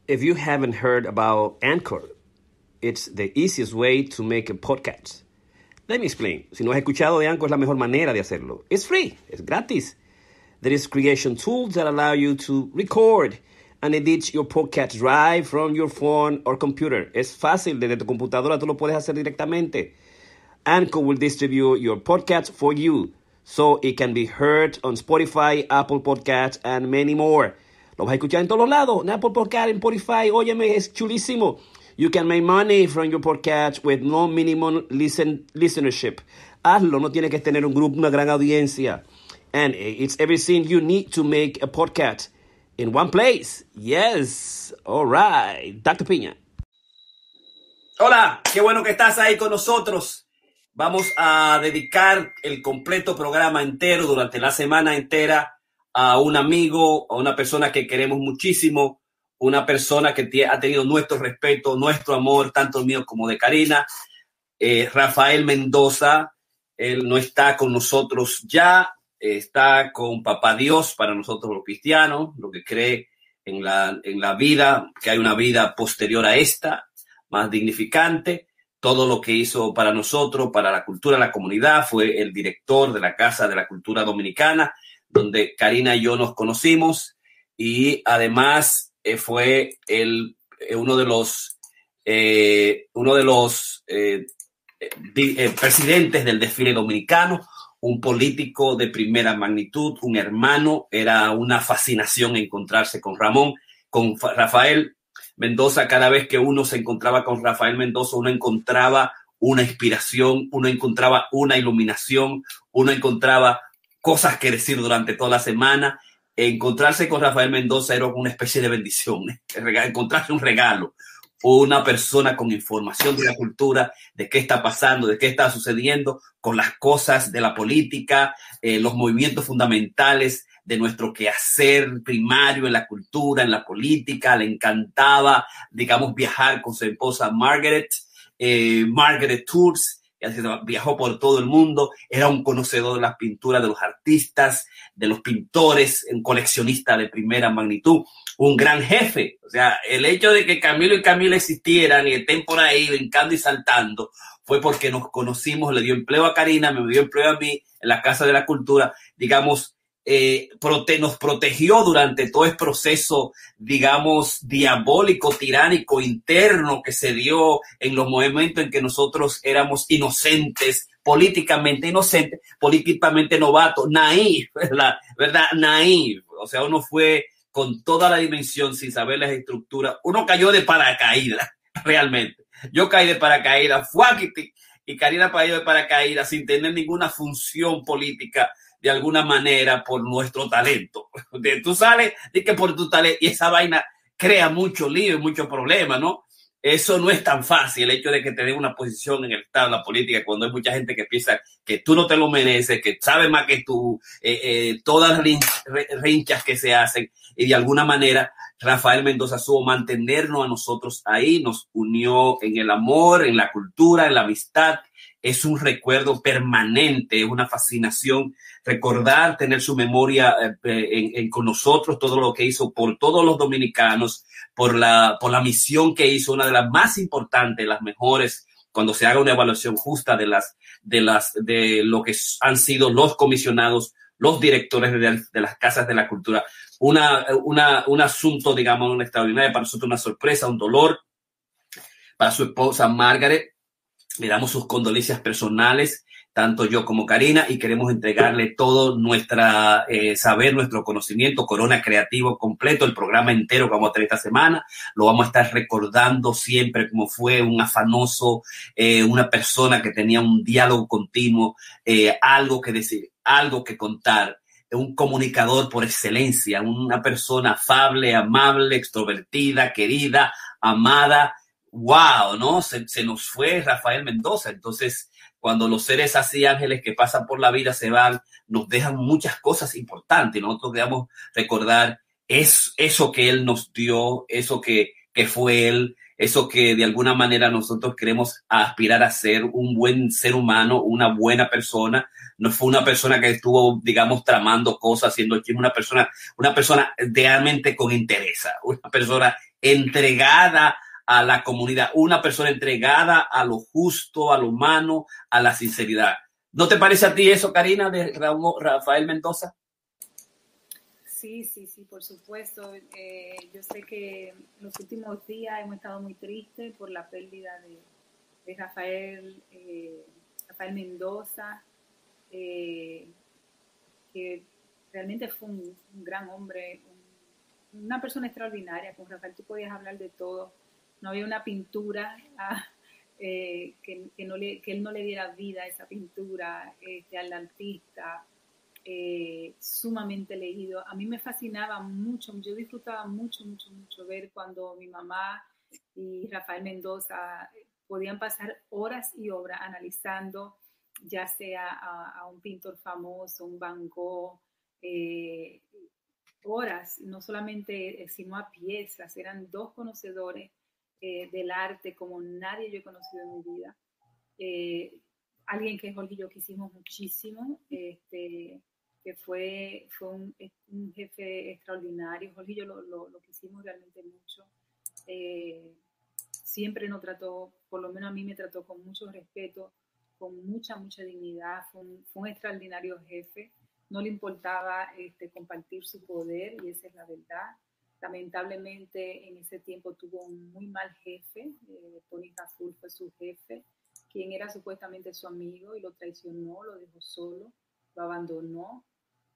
If you haven't heard about Anchor, it's the easiest way to make a podcast. Let me explain. Si no has escuchado de Anchor, es la mejor manera de hacerlo. It's free. Es gratis. There is creation tools that allow you to record and edit your podcast right from your phone or computer. Es fácil. Desde tu computadora tú lo puedes hacer directamente. Anchor will distribute your podcast for you so it can be heard on Spotify, Apple Podcasts, and many more. Lo vas a escuchar en todos lados. En Apple Podcasts, en Spotify. Óyeme, es chulísimo. You can make money from your podcast with no minimum listenership. Hazlo, no tienes que tener un grupo, una gran audiencia. And it's everything you need to make a podcast in one place. Yes. All right. Dr. Piña. Hola, qué bueno que estás ahí con nosotros. Vamos a dedicar el completo programa entero durante la semana entera a un amigo, a una persona que queremos muchísimo, una persona que ha tenido nuestro respeto, nuestro amor, tanto el mío como de Karina, Rafael Mendoza. Él no está con nosotros ya, está con Papá Dios para nosotros los cristianos, lo que cree en la vida, que hay una vida posterior a esta, más dignificante. Todo lo que hizo para nosotros, para la cultura, la comunidad, fue el director de la Casa de la Cultura Dominicana, donde Karina y yo nos conocimos, y además fue uno de los presidentes del desfile dominicano, un político de primera magnitud, un hermano. Era una fascinación encontrarse con Rafael Mendoza. Cada vez que uno se encontraba con Rafael Mendoza, uno encontraba una inspiración, uno encontraba una iluminación, uno encontraba cosas que decir durante toda la semana. Encontrarse con Rafael Mendoza era una especie de bendición, encontrarse un regalo, una persona con información de la cultura, de qué está pasando, de qué está sucediendo con las cosas de la política, los movimientos fundamentales de nuestro quehacer primario en la cultura, en la política. Le encantaba, digamos, viajar con su esposa Margaret Tours. Viajó por todo el mundo, era un conocedor de las pinturas de los artistas, de los pintores, un coleccionista de primera magnitud, un gran jefe. O sea, el hecho de que Camilo y Camila existieran y estén por ahí brincando y saltando fue porque nos conocimos. Le dio empleo a Karina, me dio empleo a mí en la Casa de la Cultura. Digamos, nos protegió durante todo el proceso, digamos, diabólico, tiránico, interno que se dio en los momentos en que nosotros éramos inocentes, políticamente inocentes, políticamente novatos, naïf, ¿verdad? Naïf. O sea, uno fue con toda la dimensión sin saber las estructuras. Uno cayó de paracaídas, realmente. Yo caí de paracaídas, y Karina cayó de paracaídas sin tener ninguna función política, de alguna manera, por nuestro talento. Tú sales de que por tu talento, y esa vaina crea mucho lío y mucho problema, ¿no? Eso no es tan fácil, el hecho de que te den una posición en el Estado, en la política, cuando hay mucha gente que piensa que tú no te lo mereces, que sabe más que tú, todas las rinchas que se hacen, y de alguna manera Rafael Mendoza supo mantenernos a nosotros ahí, nos unió en el amor, en la cultura, en la amistad. Es un recuerdo permanente, es una fascinación recordar, tener su memoria con nosotros, todo lo que hizo por todos los dominicanos, por la misión que hizo, una de las más importantes, las mejores, cuando se haga una evaluación justa de lo que han sido los comisionados, los directores de las casas de la cultura. Un asunto, digamos, una extraordinaria, para nosotros una sorpresa, un dolor. Para su esposa Margaret, le damos sus condolencias personales, tanto yo como Karina, y queremos entregarle todo nuestra saber, nuestro conocimiento, Corona Creativo completo, el programa entero que vamos a tener esta semana. Lo vamos a estar recordando siempre como fue un afanoso, una persona que tenía un diálogo continuo, algo que decir, algo que contar, un comunicador por excelencia, una persona afable, amable, extrovertida, querida, amada. Wow, ¿no? Se nos fue Rafael Mendoza. Entonces, cuando los seres así, ángeles que pasan por la vida se van, nos dejan muchas cosas importantes. Nosotros debemos recordar eso que él nos dio, eso que fue él, eso que de alguna manera nosotros queremos aspirar a ser un buen ser humano, una buena persona. no fue una persona que estuvo, digamos, tramando cosas, haciendo chisme, una persona realmente con interés, una persona entregada a la comunidad, una persona entregada a lo justo, a lo humano, a la sinceridad. ¿No te parece a ti eso, Karina, de Rafael Mendoza? Sí, por supuesto. Yo sé que en los últimos días hemos estado muy tristes por la pérdida de Rafael Mendoza, que realmente fue un gran hombre, una persona extraordinaria. Con Rafael tú podías hablar de todo. No había una pintura que él no le diera vida a esa pintura, al artista. Sumamente leído. A mí me fascinaba mucho, yo disfrutaba mucho ver cuando mi mamá y Rafael Mendoza podían pasar horas y horas analizando ya sea a un pintor famoso, un Van Gogh, horas, no solamente sino a piezas. Eran dos conocedores del arte como nadie yo he conocido en mi vida. Alguien que Jorge y yo quisimos muchísimo, que fue un jefe extraordinario. Jorge y yo lo quisimos realmente mucho. Siempre nos trató, por lo menos a mí me trató con mucho respeto, con mucha dignidad. Fue un extraordinario jefe. No le importaba compartir su poder, y esa es la verdad. Lamentablemente en ese tiempo tuvo un muy mal jefe. Tony Raful fue su jefe, quien era supuestamente su amigo, y lo traicionó, lo dejó solo, lo abandonó.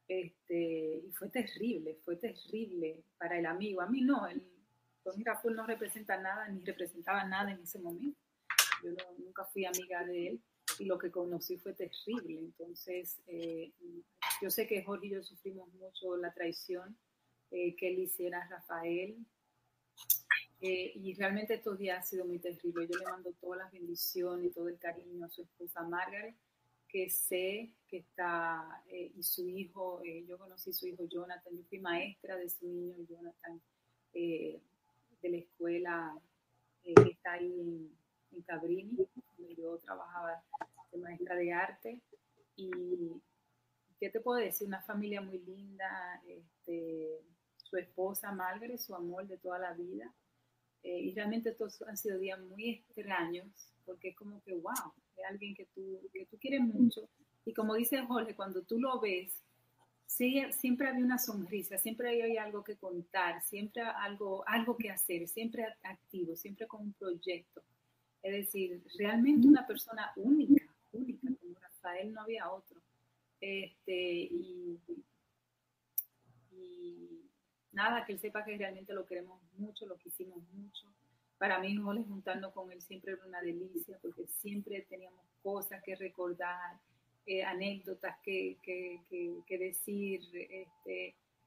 Y fue terrible para el amigo. A mí no, Tony Raful no representa nada, ni representaba nada en ese momento. Yo nunca fui amiga de él, y lo que conocí fue terrible. Entonces, yo sé que Jorge y yo sufrimos mucho la traición que él hiciera a Rafael, y realmente estos días han sido muy terribles. Yo le mando todas las bendiciones y todo el cariño a su esposa Margaret, que sé que está, y su hijo, yo conocí a su hijo Jonathan, yo fui maestra de su niño Jonathan, de la escuela que está ahí en Cabrini, donde yo trabajaba de maestra de arte. Y ¿qué te puedo decir? Una familia muy linda, su esposa Margaret, su amor de toda la vida. Y realmente todos han sido días muy extraños, porque es como que, wow, es alguien que tú quieres mucho. Y como dice Jorge, cuando tú lo ves, siempre había una sonrisa, siempre había algo que contar, siempre algo que hacer, siempre activo, siempre con un proyecto. Es decir, realmente una persona única, como Rafael no había otro. Y nada, que él sepa que realmente lo queremos mucho, lo quisimos mucho. Para mí, Jorge, juntarnos con él siempre era una delicia, porque siempre teníamos cosas que recordar, anécdotas que decir,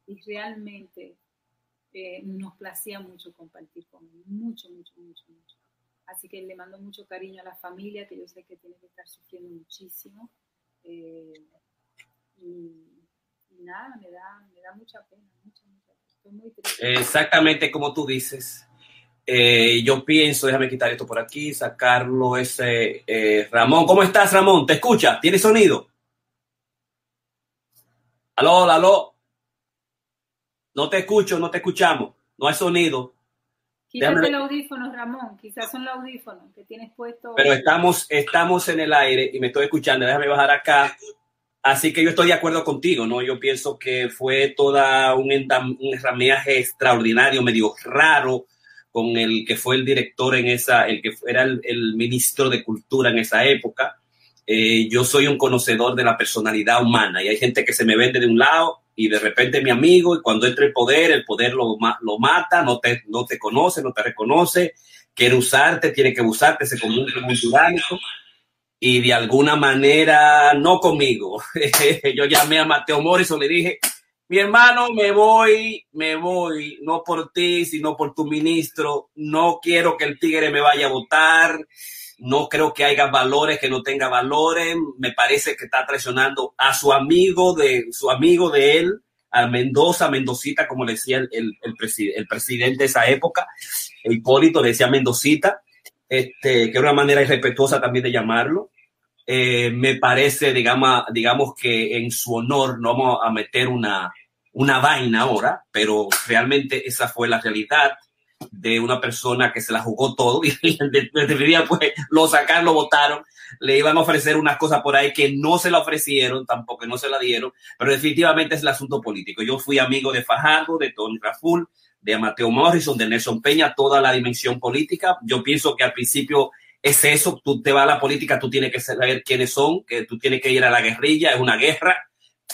y realmente nos placía mucho compartir con él, mucho. Así que le mando mucho cariño a la familia, que yo sé que tiene que estar sufriendo muchísimo, y nada, me da mucha pena, estoy muy triste. Exactamente como tú dices. Yo pienso, déjame quitar esto por aquí, sacarlo Ramón. ¿Cómo estás, Ramón? ¿Te escucha? ¿Tienes sonido? Aló. No te escucho, no te escuchamos. No hay sonido. Quítate el audífono, Ramón. Quizás son los audífonos que tienes puesto. Pero estamos en el aire y me estoy escuchando. Déjame bajar acá. Así que yo estoy de acuerdo contigo, ¿no? Yo pienso que fue toda un enramiaje extraordinario, medio raro, con el que fue el director el que era el ministro de Cultura en esa época. Yo soy un conocedor de la personalidad humana, y hay gente que se me vende de un lado y de repente es mi amigo, y cuando entra el poder lo mata, no te conoce, no te reconoce, quiere usarte, tiene que usarte, se comunica como un tiránico. Y de alguna manera, no conmigo. Yo llamé a Mateo Morrison, le dije, mi hermano, me voy, no por ti, sino por tu ministro. No quiero que el tigre me vaya a votar. No creo que haya valores, que no tenga valores. Me parece que está traicionando a su amigo de él, a Mendocita, como le decía el presidente de esa época. Hipólito le decía Mendocita, que era una manera irrespetuosa también de llamarlo. me parece, digamos que en su honor no vamos a meter una vaina ahora, pero realmente esa fue la realidad de una persona que se la jugó todo y desde pues lo sacaron, lo votaron, le iban a ofrecer unas cosas por ahí que no se la ofrecieron, tampoco no se la dieron, pero definitivamente es el asunto político. Yo fui amigo de Fajardo, de Tony Raful, de Mateo Morrison, de Nelson Peña, toda la dimensión política. Yo pienso que al principio es eso, tú te vas a la política, tú tienes que saber quiénes son, que tú tienes que ir a la guerrilla, es una guerra.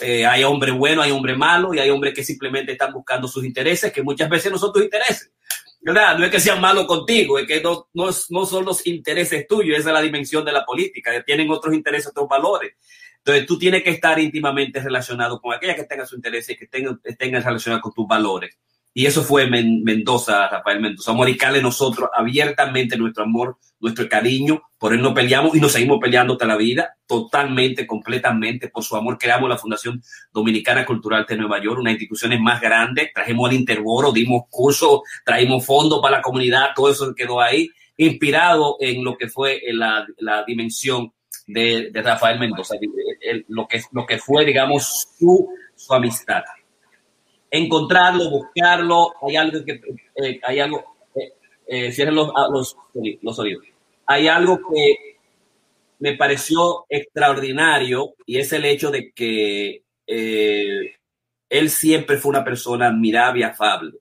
Hay hombres buenos, hay hombres malos y hay hombres que simplemente están buscando sus intereses, que muchas veces no son tus intereses, ¿verdad? No es que sean malos contigo, es que no son los intereses tuyos, esa es la dimensión de la política, que tienen otros intereses, otros valores. Entonces tú tienes que estar íntimamente relacionado con aquellas que tengan sus intereses y que estén relacionadas con tus valores. Y eso fue Mendoza, Rafael Mendoza. Vamos a dedicarle nosotros abiertamente nuestro amor, nuestro cariño. Por él nos peleamos y nos seguimos peleando hasta la vida, totalmente, completamente. Por su amor creamos la Fundación Dominicana Cultural de Nueva York, una institución más grande. Trajimos al Interboro, dimos cursos, trajimos fondos para la comunidad, todo eso quedó ahí, inspirado en lo que fue la dimensión de Rafael Mendoza, lo que fue, digamos, su amistad. Encontrarlo, buscarlo, cierren los oídos. Hay algo que me pareció extraordinario y es el hecho de que él siempre fue una persona admirable y afable,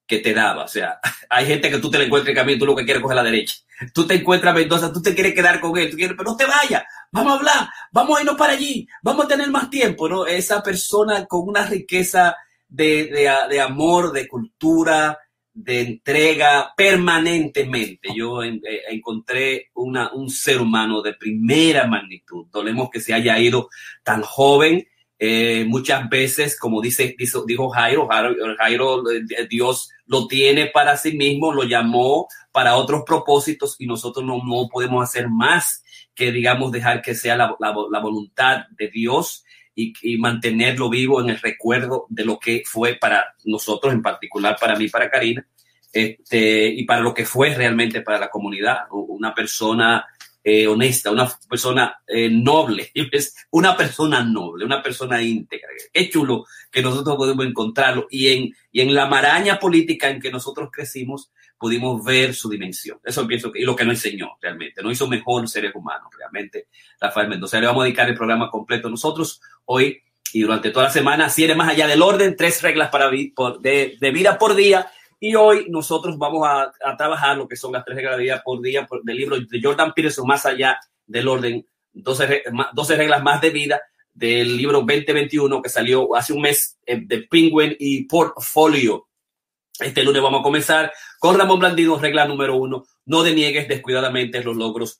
que te daba. O sea, hay gente que tú te la encuentras en el camino, tú lo que quieres es coger a la derecha. Tú te encuentras a Mendoza, tú te quieres quedar con él, pero no te vayas, vamos a hablar, vamos a irnos para allí, vamos a tener más tiempo, ¿no? Esa persona con una riqueza de amor, de cultura, de entrega permanentemente. Yo encontré un ser humano de primera magnitud. Dolemos que se haya ido tan joven. Muchas veces, como dijo Jairo, Dios lo tiene para sí mismo, lo llamó para otros propósitos y nosotros no podemos hacer más que, digamos, dejar que sea la voluntad de Dios y mantenerlo vivo en el recuerdo de lo que fue para nosotros, en particular para mí, para Karina, y para lo que fue realmente para la comunidad. Una persona honesta, una persona noble, una persona íntegra. Qué chulo que nosotros podemos encontrarlo y en la maraña política en que nosotros crecimos pudimos ver su dimensión. Eso pienso que y lo que nos enseñó realmente, nos hizo mejor seres humanos realmente, Rafael Mendoza. Le vamos a dedicar el programa completo nosotros hoy y durante toda la semana. Si eres más allá del orden, 3 reglas de vida por día. Y hoy nosotros vamos a trabajar lo que son las 3 reglas de vida por día del libro de Jordan Peterson, Más allá del orden, 12 reglas más de vida, del libro 2021 que salió hace un mes de Penguin y Portfolio. Este lunes vamos a comenzar con Ramón Blandino, regla número 1, no deniegues descuidadamente los logros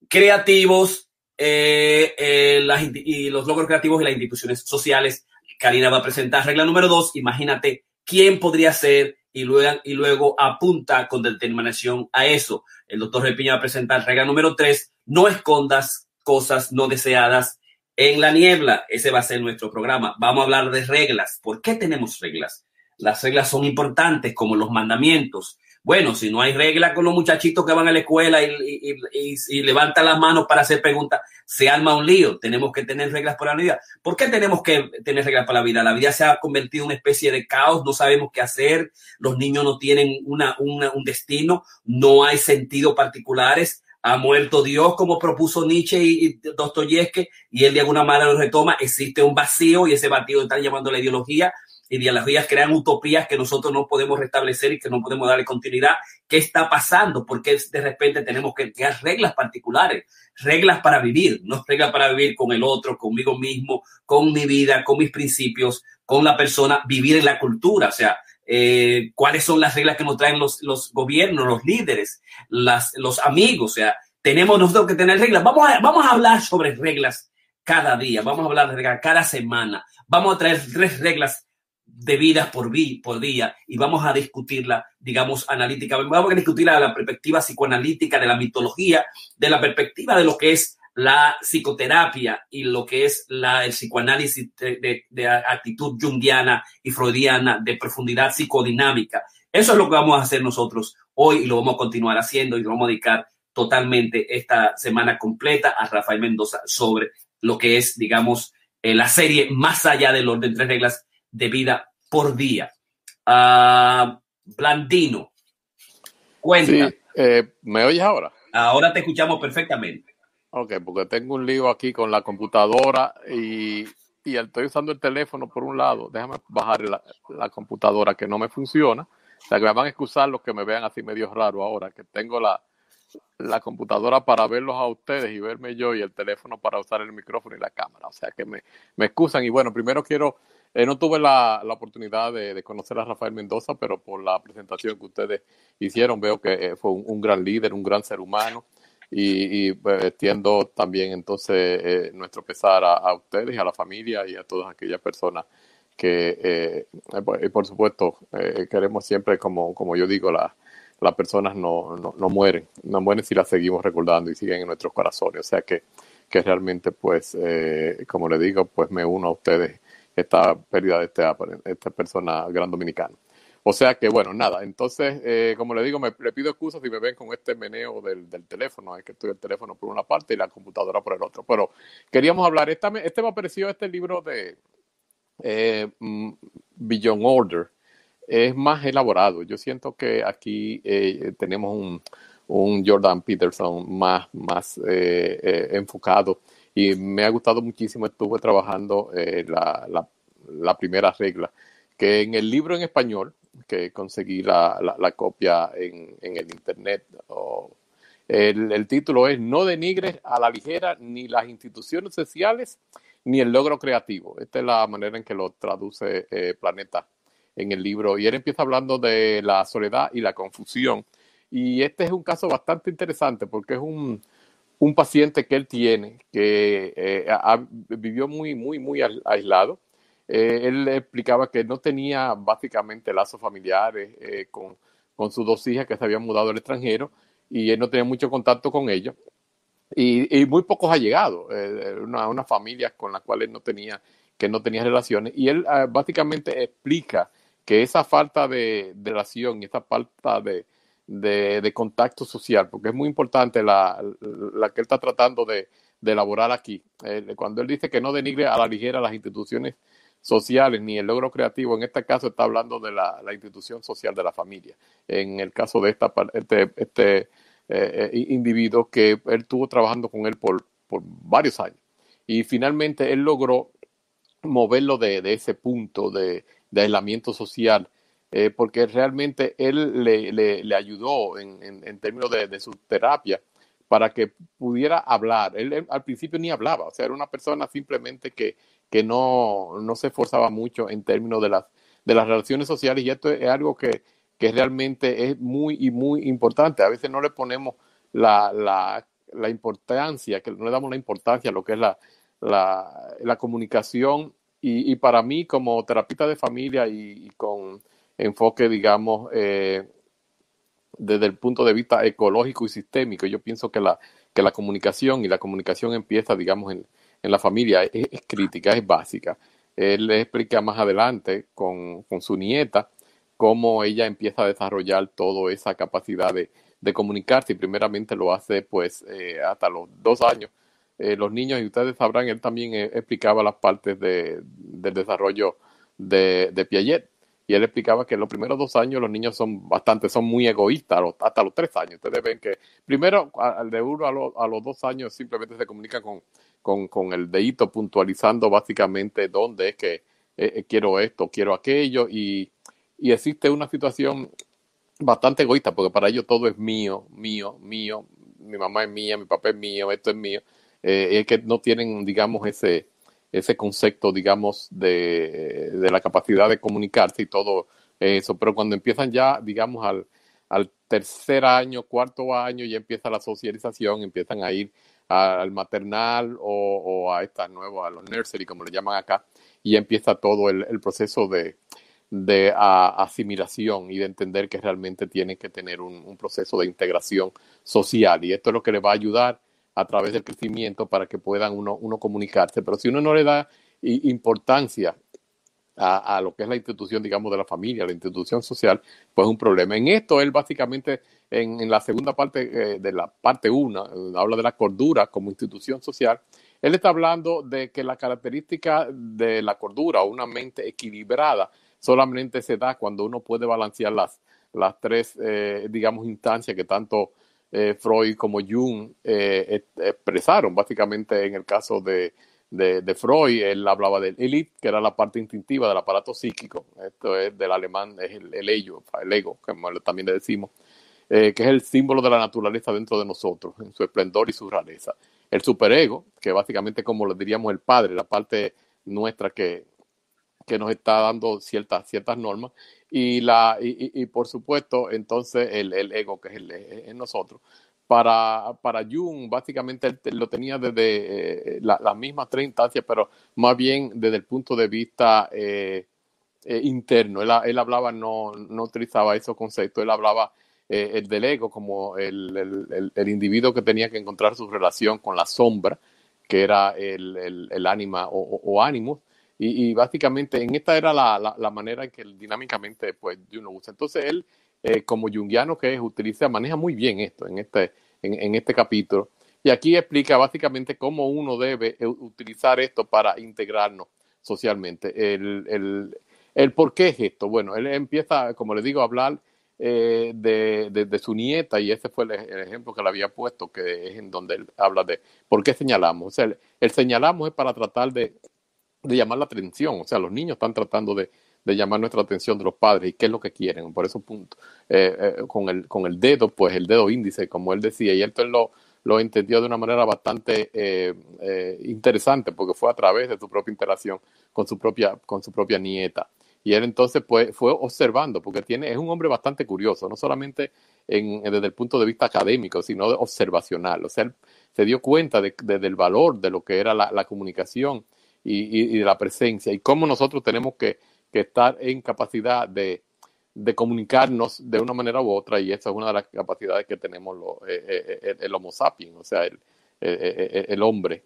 creativos y los logros creativos y las instituciones sociales. Karina va a presentar regla número 2, imagínate quién podría ser y luego apunta con determinación a eso. El doctor Repiña va a presentar regla número 3, no escondas cosas no deseadas en la niebla. Ese va a ser nuestro programa. Vamos a hablar de reglas. ¿Por qué tenemos reglas? Las reglas son importantes, como los mandamientos. Bueno, si no hay regla con los muchachitos que van a la escuela y levantan las manos para hacer preguntas, se arma un lío. Tenemos que tener reglas para la vida. ¿Por qué tenemos que tener reglas para la vida? La vida se ha convertido en una especie de caos, no sabemos qué hacer, los niños no tienen un destino, no hay sentido particulares. Ha muerto Dios, como propuso Nietzsche y Dostoyevsky, y él de alguna manera lo retoma. Existe un vacío y ese vacío están llamando la ideología. Ideologías crean utopías que nosotros no podemos restablecer y que no podemos darle continuidad. ¿Qué está pasando? Porque de repente tenemos que crear reglas particulares, reglas para vivir, no reglas para vivir con el otro, conmigo mismo, con mi vida, con mis principios, con la persona, vivir en la cultura. O sea, ¿cuáles son las reglas que nos traen los gobiernos, los líderes, los amigos? O sea, tenemos nosotros que tener reglas. Vamos a hablar sobre reglas cada día, vamos a hablar de reglas cada semana. Vamos a traer 3 reglas de vida por día y vamos a discutirla, digamos, analítica. Vamos a discutirla de la perspectiva psicoanalítica, de la mitología, de la perspectiva de lo que es la psicoterapia y lo que es el psicoanálisis de actitud junguiana y freudiana, de profundidad psicodinámica. Eso es lo que vamos a hacer nosotros hoy y lo vamos a continuar haciendo y lo vamos a dedicar totalmente esta semana completa a Rafael Mendoza sobre lo que es, digamos, la serie Más allá del orden, 3 reglas de vida por día. Blandino, cuenta. Sí, ¿me oyes ahora? Ahora te escuchamos perfectamente. Ok, porque tengo un lío aquí con la computadora y estoy usando el teléfono por un lado. Déjame bajar la computadora que no me funciona. O sea, que me van a excusar los que me vean así medio raro ahora, que tengo la computadora para verlos a ustedes y verme yo y el teléfono para usar el micrófono y la cámara. O sea, que me excusan. Y bueno, primero no tuve la oportunidad de conocer a Rafael Mendoza, pero por la presentación que ustedes hicieron veo que fue un gran líder, un gran ser humano. Y pues, extiendo también entonces nuestro pesar a ustedes y a la familia y a todas aquellas personas que, por supuesto, queremos siempre, como yo digo, las personas no mueren si las seguimos recordando y siguen en nuestros corazones. O sea que realmente, pues, como le digo, pues me uno a ustedes esta pérdida de esta persona gran dominicana. O sea que, bueno, nada, entonces, como le digo, le pido excusas si me ven con este meneo del teléfono, es que estoy el teléfono por una parte y la computadora por el otro. Pero queríamos hablar, me apareció este libro de Beyond Order, es más elaborado. Yo siento que aquí tenemos un Jordan Peterson más enfocado y me ha gustado muchísimo. Estuve trabajando la primera regla, que en el libro en español, que conseguí la copia en el internet, el título es No denigres a la ligera ni las instituciones sociales ni el logro creativo. Esta es la manera en que lo traduce Planeta en el libro. Y él empieza hablando de la soledad y la confusión. Y este es un caso bastante interesante porque es un paciente que él tiene que vivió muy aislado. Él explicaba que no tenía básicamente lazos familiares con sus 2 hijas que se habían mudado al extranjero y él no tenía mucho contacto con ellos y muy pocos allegados, unas familias con las cuales no tenía relaciones, y él básicamente explica que esa falta de relación y esa falta de contacto social, porque es muy importante la que él está tratando de elaborar aquí, cuando él dice que no denigre a la ligera las instituciones sociales ni el logro creativo, en este caso está hablando de la institución social de la familia. En el caso de este individuo, que él estuvo trabajando con él por varios años y finalmente él logró moverlo de ese punto de aislamiento social, porque realmente él le ayudó en términos de su terapia para que pudiera hablar. Él al principio ni hablaba, o sea, era una persona simplemente que no se esforzaba mucho en términos de las relaciones sociales, y esto es algo que realmente es muy importante. A veces no le ponemos la importancia, que no le damos la importancia a lo que es la comunicación, y para mí como terapeuta de familia y con enfoque, digamos, desde el punto de vista ecológico y sistémico, yo pienso que la comunicación empieza, digamos, en la familia, es crítica, es básica. Él le explica más adelante con su nieta cómo ella empieza a desarrollar toda esa capacidad de comunicarse, y primeramente lo hace pues hasta los 2 años. Los niños, y ustedes sabrán, él también explicaba las partes del desarrollo de Piaget, y él explicaba que en los primeros 2 años los niños son muy egoístas, hasta los 3 años. Ustedes ven que primero de 1 a los 2 años simplemente se comunica con el dedito, puntualizando básicamente dónde es que quiero esto, quiero aquello, y existe una situación bastante egoísta, porque para ellos todo es mío, mi mamá es mía, mi papá es mío, esto es mío. Es que no tienen, digamos, ese concepto, digamos, de la capacidad de comunicarse y todo eso. Pero cuando empiezan ya, digamos, al 3er año, 4º año, ya empieza la socialización, empiezan a ir al maternal o a estas nuevas, a los nursery, como le llaman acá, y ya empieza todo el proceso de asimilación y de entender que realmente tienen que tener un proceso de integración social, y esto es lo que les va a ayudar a través del crecimiento para que puedan uno comunicarse. Pero si uno no le da importancia a lo que es la institución, digamos, de la familia, la institución social, pues es un problema. En esto, él básicamente, en la segunda parte de la parte 1, habla de la cordura como institución social. Él está hablando de que la característica de la cordura o una mente equilibrada solamente se da cuando uno puede balancear las tres, digamos, instancias que tanto Freud como Jung expresaron. Básicamente, en el caso de Freud, él hablaba del elite, que era la parte instintiva del aparato psíquico. Esto es del alemán, es el ego, como también le decimos, que es el símbolo de la naturaleza dentro de nosotros, en su esplendor y su rareza. El superego, que básicamente como lo diríamos el padre, la parte nuestra que nos está dando ciertas normas, y por supuesto, entonces el ego, que es nosotros. Para Jung, básicamente él lo tenía desde las mismas tres instancias, pero más bien desde el punto de vista interno. Él hablaba, no utilizaba esos conceptos, él hablaba el del ego como el individuo que tenía que encontrar su relación con la sombra, que era el ánima o ánimo, y básicamente en esta era la manera en que dinámicamente pues Jung lo usa. Entonces él, como junguiano que es, maneja muy bien esto en este capítulo, y aquí explica básicamente cómo uno debe utilizar esto para integrarnos socialmente. El por qué es esto. Bueno, él empieza, como le digo, a hablar de su nieta, y ese fue el ejemplo que le había puesto, que es en donde él habla de por qué señalamos. O sea, el señalamos es para tratar de llamar la atención. O sea, los niños están tratando de llamar nuestra atención de los padres y qué es lo que quieren. Por esos puntos, con el dedo, pues el dedo índice, como él decía, y él lo entendió de una manera bastante interesante, porque fue a través de su propia interacción con su propia nieta. Y él entonces pues fue observando, porque es un hombre bastante curioso, no solamente desde el punto de vista académico, sino observacional. O sea, él se dio cuenta del valor de lo que era la comunicación y de la presencia, y cómo nosotros tenemos que estar en capacidad de comunicarnos de una manera u otra, y esa es una de las capacidades que tenemos el Homo sapiens, o sea, el hombre,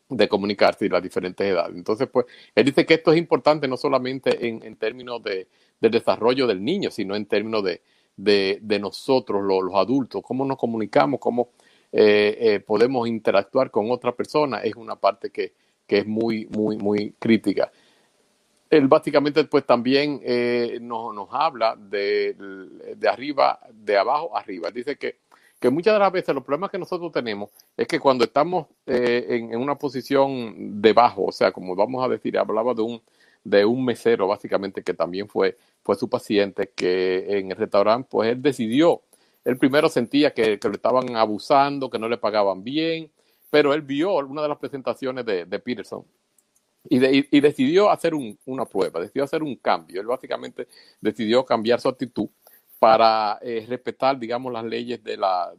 de comunicarse y las diferentes edades. Entonces, pues, él dice que esto es importante no solamente en términos del desarrollo del niño, sino en términos de nosotros, los adultos, cómo nos comunicamos, cómo podemos interactuar con otra persona, es una parte que es muy, muy, muy crítica. Él básicamente pues también nos habla de abajo arriba. Él dice que muchas de las veces los problemas que nosotros tenemos es que cuando estamos en una posición debajo, o sea, como vamos a decir, hablaba de un mesero básicamente que también fue su paciente, que en el restaurante pues él primero sentía que lo estaban abusando, que no le pagaban bien, pero él vio una de las presentaciones de Peterson y decidió hacer una prueba, decidió hacer un cambio. Él básicamente decidió cambiar su actitud para respetar, digamos, las leyes de la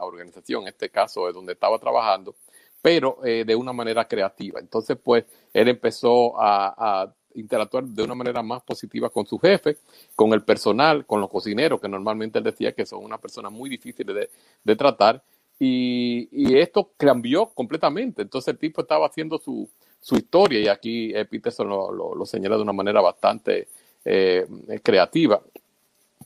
organización, en este caso es donde estaba trabajando, pero de una manera creativa. Entonces, pues, él empezó a interactuar de una manera más positiva con su jefe, con el personal, con los cocineros, que normalmente él decía que son una persona muy difícil de tratar, y esto cambió completamente. Entonces el tipo estaba haciendo su historia, y aquí Peterson lo señala de una manera bastante creativa,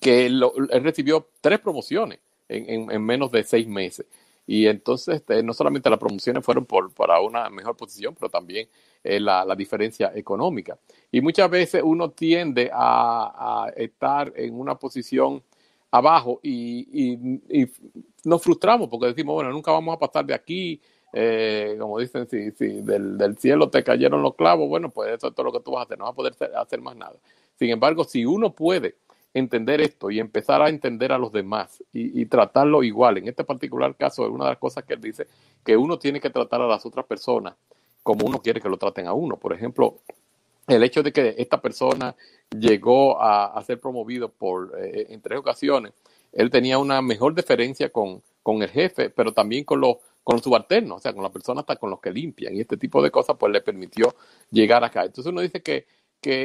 que él recibió 3 promociones en menos de 6 meses. Y entonces no solamente las promociones fueron para una mejor posición, pero también la diferencia económica. Y muchas veces uno tiende a estar en una posición abajo y nos frustramos porque decimos, bueno, nunca vamos a pasar de aquí. Como dicen, si del cielo te cayeron los clavos, bueno, pues eso es todo lo que tú vas a hacer, no vas a poder hacer más nada. Sin embargo, si uno puede entender esto y empezar a entender a los demás y tratarlo igual, en este particular caso, una de las cosas que él dice, que uno tiene que tratar a las otras personas como uno quiere que lo traten a uno. Por ejemplo, el hecho de que esta persona llegó a ser promovido en 3 ocasiones, él tenía una mejor deferencia con el jefe, pero también con los subalternos, o sea, con las personas hasta con los que limpian, y este tipo de cosas pues le permitió llegar acá. Entonces uno dice que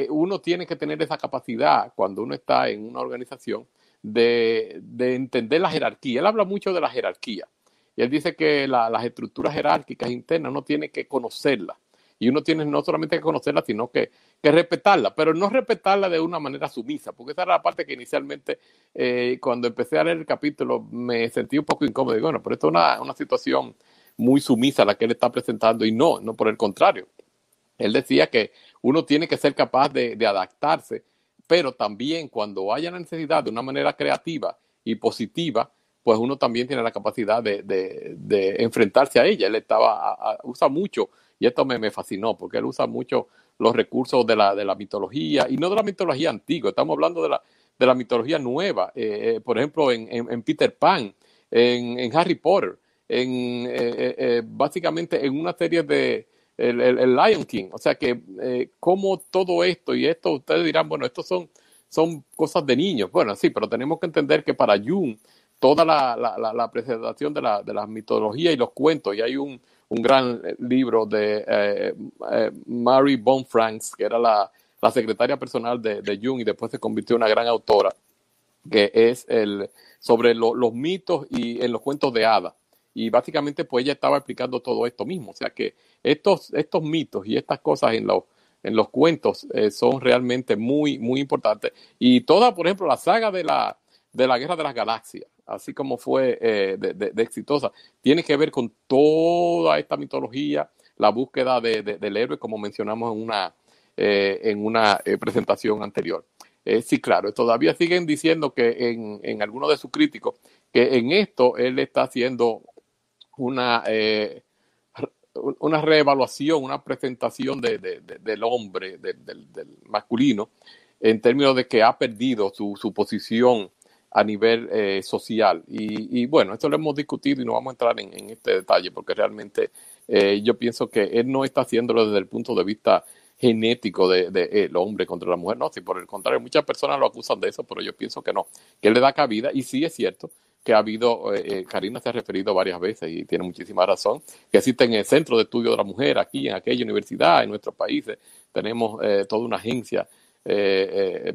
uno tiene que tener esa capacidad cuando uno está en una organización de entender la jerarquía. Él habla mucho de la jerarquía, y él dice que las estructuras jerárquicas internas uno tiene que conocerlas. y uno tiene no solamente que conocerla, sino que respetarla, pero no respetarla de una manera sumisa, porque esa era la parte que inicialmente, cuando empecé a leer el capítulo, me sentí un poco incómodo. Digo, bueno, pero esto es una situación muy sumisa la que él está presentando, y no por el contrario. Él decía que uno tiene que ser capaz de adaptarse, pero también cuando haya la necesidad de una manera creativa y positiva, pues uno también tiene la capacidad de enfrentarse a ella. Él usa mucho, y esto me fascinó, porque él usa mucho los recursos de la mitología, y no de la mitología antigua, estamos hablando de la mitología nueva, por ejemplo, en Peter Pan, en Harry Potter, básicamente en una serie de el Lion King. O sea que como todo esto, y esto ustedes dirán, bueno, estos son cosas de niños. Bueno, sí, pero tenemos que entender que para Jung toda la presentación de la mitología y los cuentos, y hay un gran libro de Mary Bonfranks, que era la secretaria personal de Jung y después se convirtió en una gran autora, que es sobre los mitos y en los cuentos de hadas. Y básicamente pues ella estaba explicando todo esto mismo. O sea que estos mitos y estas cosas en los cuentos son realmente muy, muy importantes. Y toda, por ejemplo, la saga de la Guerra de las Galaxias, así como fue de exitosa, tiene que ver con toda esta mitología, la búsqueda del héroe, como mencionamos en una presentación anterior. Sí, claro, todavía siguen diciendo que en algunos de sus críticos que en esto él está haciendo una reevaluación, una presentación del hombre, del masculino, en términos de que ha perdido su posición a nivel social. Y bueno, esto lo hemos discutido y no vamos a entrar en este detalle, porque realmente yo pienso que él no está haciéndolo desde el punto de vista genético de el hombre contra la mujer. No, si por el contrario, muchas personas lo acusan de eso, pero yo pienso que no, que él le da cabida. Y sí es cierto que ha habido, Karina se ha referido varias veces y tiene muchísima razón, que existen el Centro de Estudio de la Mujer aquí en aquella universidad, en nuestros países. Tenemos toda una agencia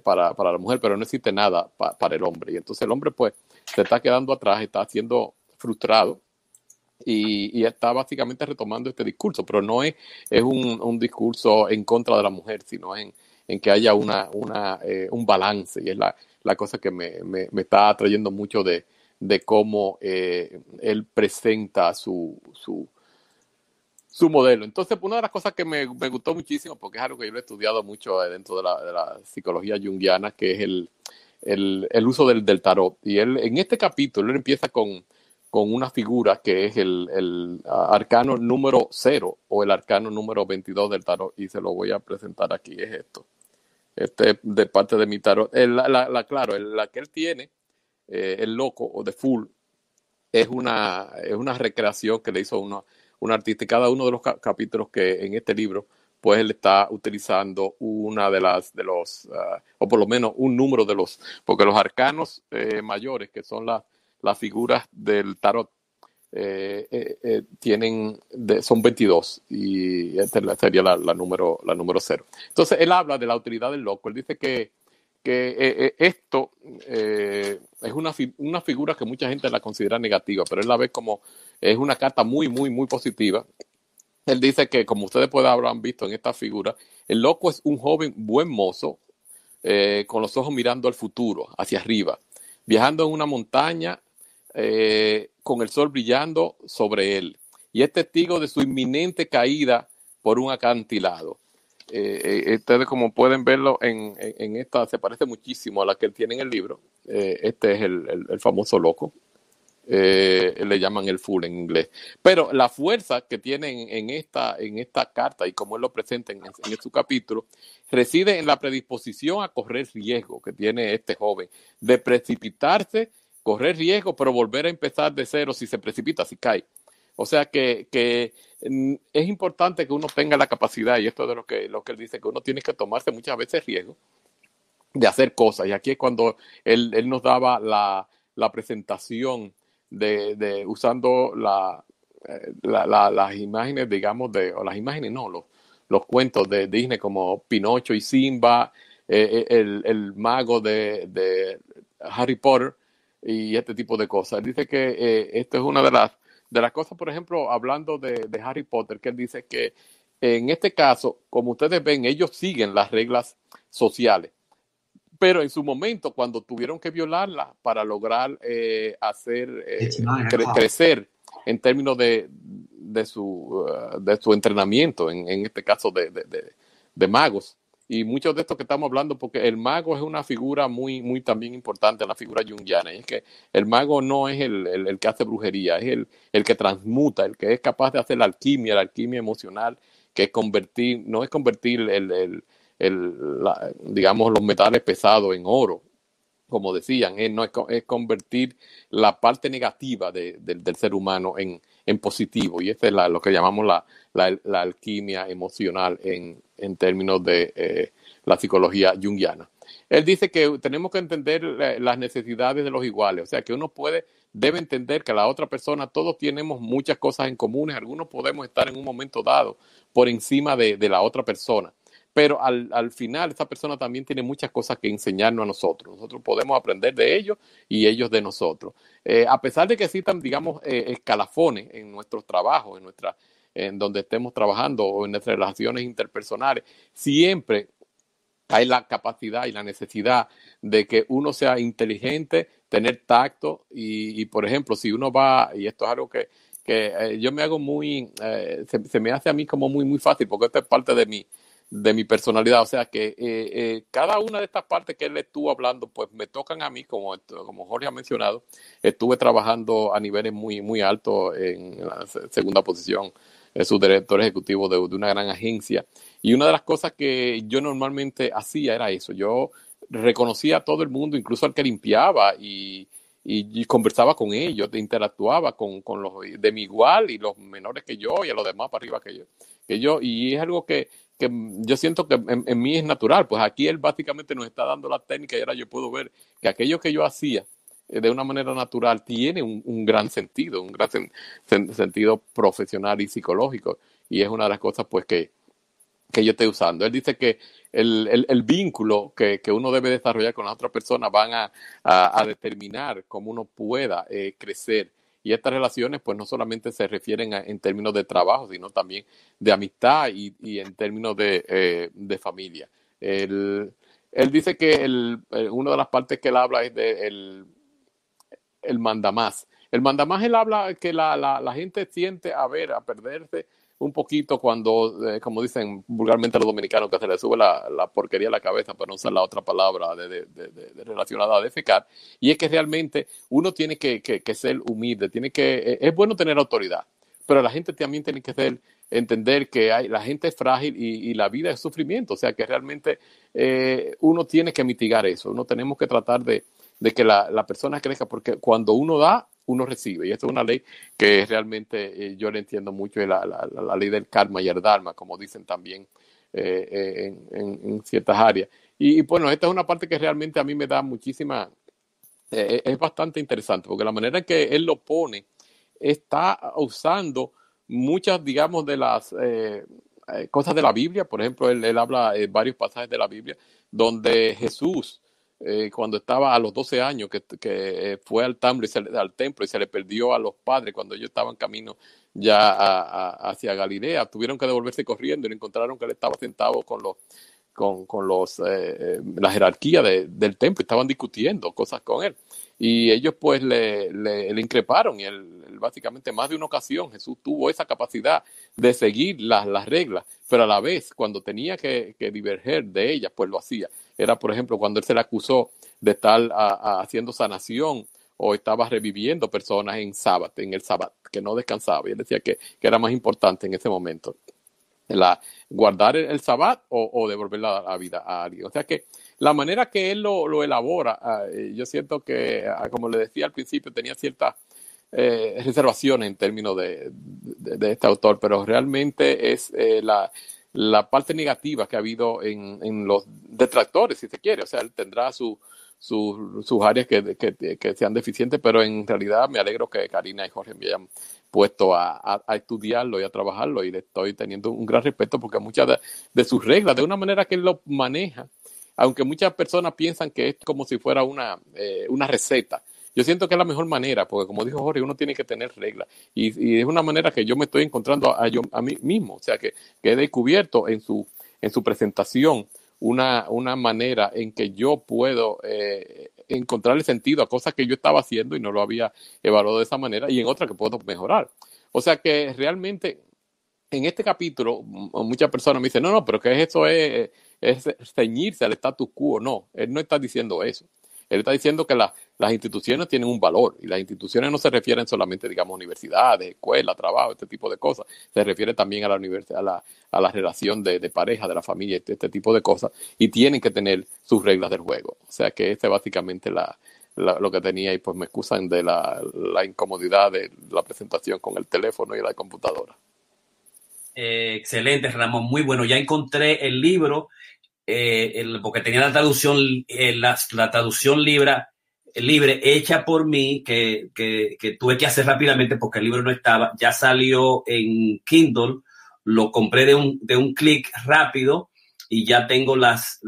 para la mujer, pero no existe nada para el hombre. Y entonces el hombre pues se está quedando atrás, está siendo frustrado, y está básicamente retomando este discurso, pero no es un discurso en contra de la mujer, sino en que haya un balance, y es la cosa que me está atrayendo mucho de cómo él presenta su modelo. Entonces, una de las cosas que me gustó muchísimo, porque es algo que yo he estudiado mucho dentro de la psicología junguiana, que es el uso del tarot. Y él, en este capítulo, él empieza con una figura que es el arcano número 0 o el arcano número 22 del tarot, y se lo voy a presentar aquí. Es esto. Este de parte de mi tarot. Claro, la que él tiene, el loco o The Fool, es una recreación que le hizo un artista, y cada uno de los capítulos que en este libro, pues él está utilizando una o por lo menos un número de porque los arcanos mayores, que son las figuras del tarot, son 22, y esta sería la número 0. Entonces él habla de la autoridad del loco. Él dice que esto es una figura que mucha gente la considera negativa, pero él la ve como es una carta muy, muy, muy positiva. Él dice que, como ustedes habrán visto en esta figura, el loco es un joven buen mozo, con los ojos mirando al futuro, hacia arriba, viajando en una montaña, con el sol brillando sobre él, y es testigo de su inminente caída por un acantilado. Ustedes, como pueden verlo en esta, se parece muchísimo a la que él tiene en el libro. Este es el famoso loco. Le llaman el fool en inglés. Pero la fuerza que tiene en esta carta, y como él lo presenta en su capítulo, reside en la predisposición a correr riesgo que tiene este joven, de precipitarse, correr riesgo, pero volver a empezar de cero si se precipita, si cae. O sea que es importante que uno tenga la capacidad, y esto es de lo que él dice, que uno tiene que tomarse muchas veces riesgo de hacer cosas. Y aquí es cuando él nos daba la presentación de usando las imágenes, digamos, o las imágenes no, los cuentos de Disney, como Pinocho y Simba, el mago de Harry Potter y este tipo de cosas. Él dice que esto es una de las cosas, por ejemplo, hablando de Harry Potter, que él dice que En este caso, como ustedes ven, ellos siguen las reglas sociales, pero en su momento, cuando tuvieron que violarlas para lograr crecer en términos de su entrenamiento, en este caso de magos. Y muchos de estos que estamos hablando, porque el mago es una figura muy, muy también importante en la figura junguiana. Y es que el mago no es el que hace brujería, es el que transmuta, el que es capaz de hacer la alquimia emocional, que es convertir, no es convertir digamos, los metales pesados en oro, como decían, no es convertir la parte negativa del ser humano en positivo. Y esta es lo que llamamos la alquimia emocional en términos de la psicología junguiana. Él dice que tenemos que entender las necesidades de los iguales, o sea que uno debe entender que la otra persona, todos tenemos muchas cosas en común, algunos podemos estar en un momento dado por encima de la otra persona. Pero al final esa persona también tiene muchas cosas que enseñarnos a nosotros. Nosotros podemos aprender de ellos y ellos de nosotros. A pesar de que existan, digamos, escalafones en nuestros trabajos, en donde estemos trabajando o en nuestras relaciones interpersonales, siempre hay la capacidad y la necesidad de que uno sea inteligente, tener tacto y por ejemplo, si uno va, y esto es algo que yo me hago se me hace a mí como muy, muy fácil, porque esto es parte de mi personalidad, o sea que cada una de estas partes que él estuvo hablando, pues me tocan a mí, como Jorge ha mencionado. Estuve trabajando a niveles muy, muy altos en la segunda posición, subdirector ejecutivo de una gran agencia, y una de las cosas que yo normalmente hacía era eso. Yo reconocía a todo el mundo, incluso al que limpiaba, y conversaba con ellos, interactuaba con los de mi igual y los menores que yo y a los demás para arriba que yo, y es algo que yo siento que en mí es natural. Pues aquí él básicamente nos está dando la técnica, y ahora yo puedo ver que aquello que yo hacía de una manera natural tiene un gran sentido, un gran sentido profesional y psicológico, y es una de las cosas pues que yo estoy usando. Él dice que el vínculo que uno debe desarrollar con la otra persona van a determinar cómo uno pueda crecer. Y estas relaciones pues no solamente se refieren en términos de trabajo, sino también de amistad y en términos de familia. Él dice que una de las partes que él habla es el mandamás. El mandamás, él habla que la gente siente a perderse un poquito cuando, como dicen vulgarmente los dominicanos, que se le sube la porquería a la cabeza, para no usar la otra palabra relacionada a defecar. Y es que realmente uno tiene que ser humilde, es bueno tener autoridad, pero la gente también tiene que entender que la gente es frágil y la vida es sufrimiento. O sea que realmente uno tiene que mitigar eso. Uno tenemos que tratar de que la persona crezca, porque cuando uno da, uno recibe. Y esto es una ley que realmente yo le entiendo mucho, la ley del karma y el dharma, como dicen también en ciertas áreas. Y bueno, esta es una parte que realmente a mí me da muchísima, es bastante interesante, porque la manera en que él lo pone está usando muchas, digamos, de las cosas de la Biblia. Por ejemplo, él habla varios pasajes de la Biblia donde Jesús, cuando estaba a los 12 años, que fue al templo y se le perdió a los padres cuando ellos estaban camino ya hacia Galilea, tuvieron que devolverse corriendo y encontraron que él estaba sentado con la jerarquía del templo, estaban discutiendo cosas con él. Y ellos pues le increparon, y él básicamente más de una ocasión Jesús tuvo esa capacidad de seguir las reglas, pero a la vez cuando tenía que diverger de ellas, pues lo hacía. Era, por ejemplo, cuando él se le acusó de estar haciendo sanación o estaba reviviendo personas en el sábado, que no descansaba, y él decía que era más importante en ese momento guardar el sabbat o devolver la vida a alguien. O sea que la manera que él lo elabora, yo siento que, como le decía al principio, tenía ciertas reservaciones en términos de este autor, pero realmente es la parte negativa que ha habido en los detractores, si se quiere. O sea, él tendrá sus áreas que sean deficientes, pero en realidad me alegro que Karina y Jorge me hayan puesto a estudiarlo y a trabajarlo, y le estoy teniendo un gran respeto, porque muchas de sus reglas, de una manera que él lo maneja, aunque muchas personas piensan que es como si fuera una receta, yo siento que es la mejor manera, porque como dijo Jorge, uno tiene que tener reglas. Y es una manera que yo me estoy encontrando a mí mismo. O sea, que he descubierto en su presentación una manera en que yo puedo encontrarle sentido a cosas que yo estaba haciendo y no lo había evaluado de esa manera, y en otras que puedo mejorar. O sea que realmente en este capítulo muchas personas me dicen, no, pero que eso es ceñirse al status quo. No, él no está diciendo eso. Él está diciendo que las instituciones tienen un valor, y las instituciones no se refieren solamente, digamos, a universidades, escuelas, trabajo, este tipo de cosas. Se refiere también a la universidad, a la relación de pareja, de la familia, este tipo de cosas, y tienen que tener sus reglas del juego. O sea que este es básicamente lo que tenía, y pues me excusan de la incomodidad de la presentación con el teléfono y la computadora. Excelente, Ramón, muy bueno. Ya encontré el libro, porque tenía la traducción, la traducción libre hecha por mí, que tuve que hacer rápidamente porque el libro no estaba. Ya salió en Kindle, lo compré de un clic rápido y ya tengo las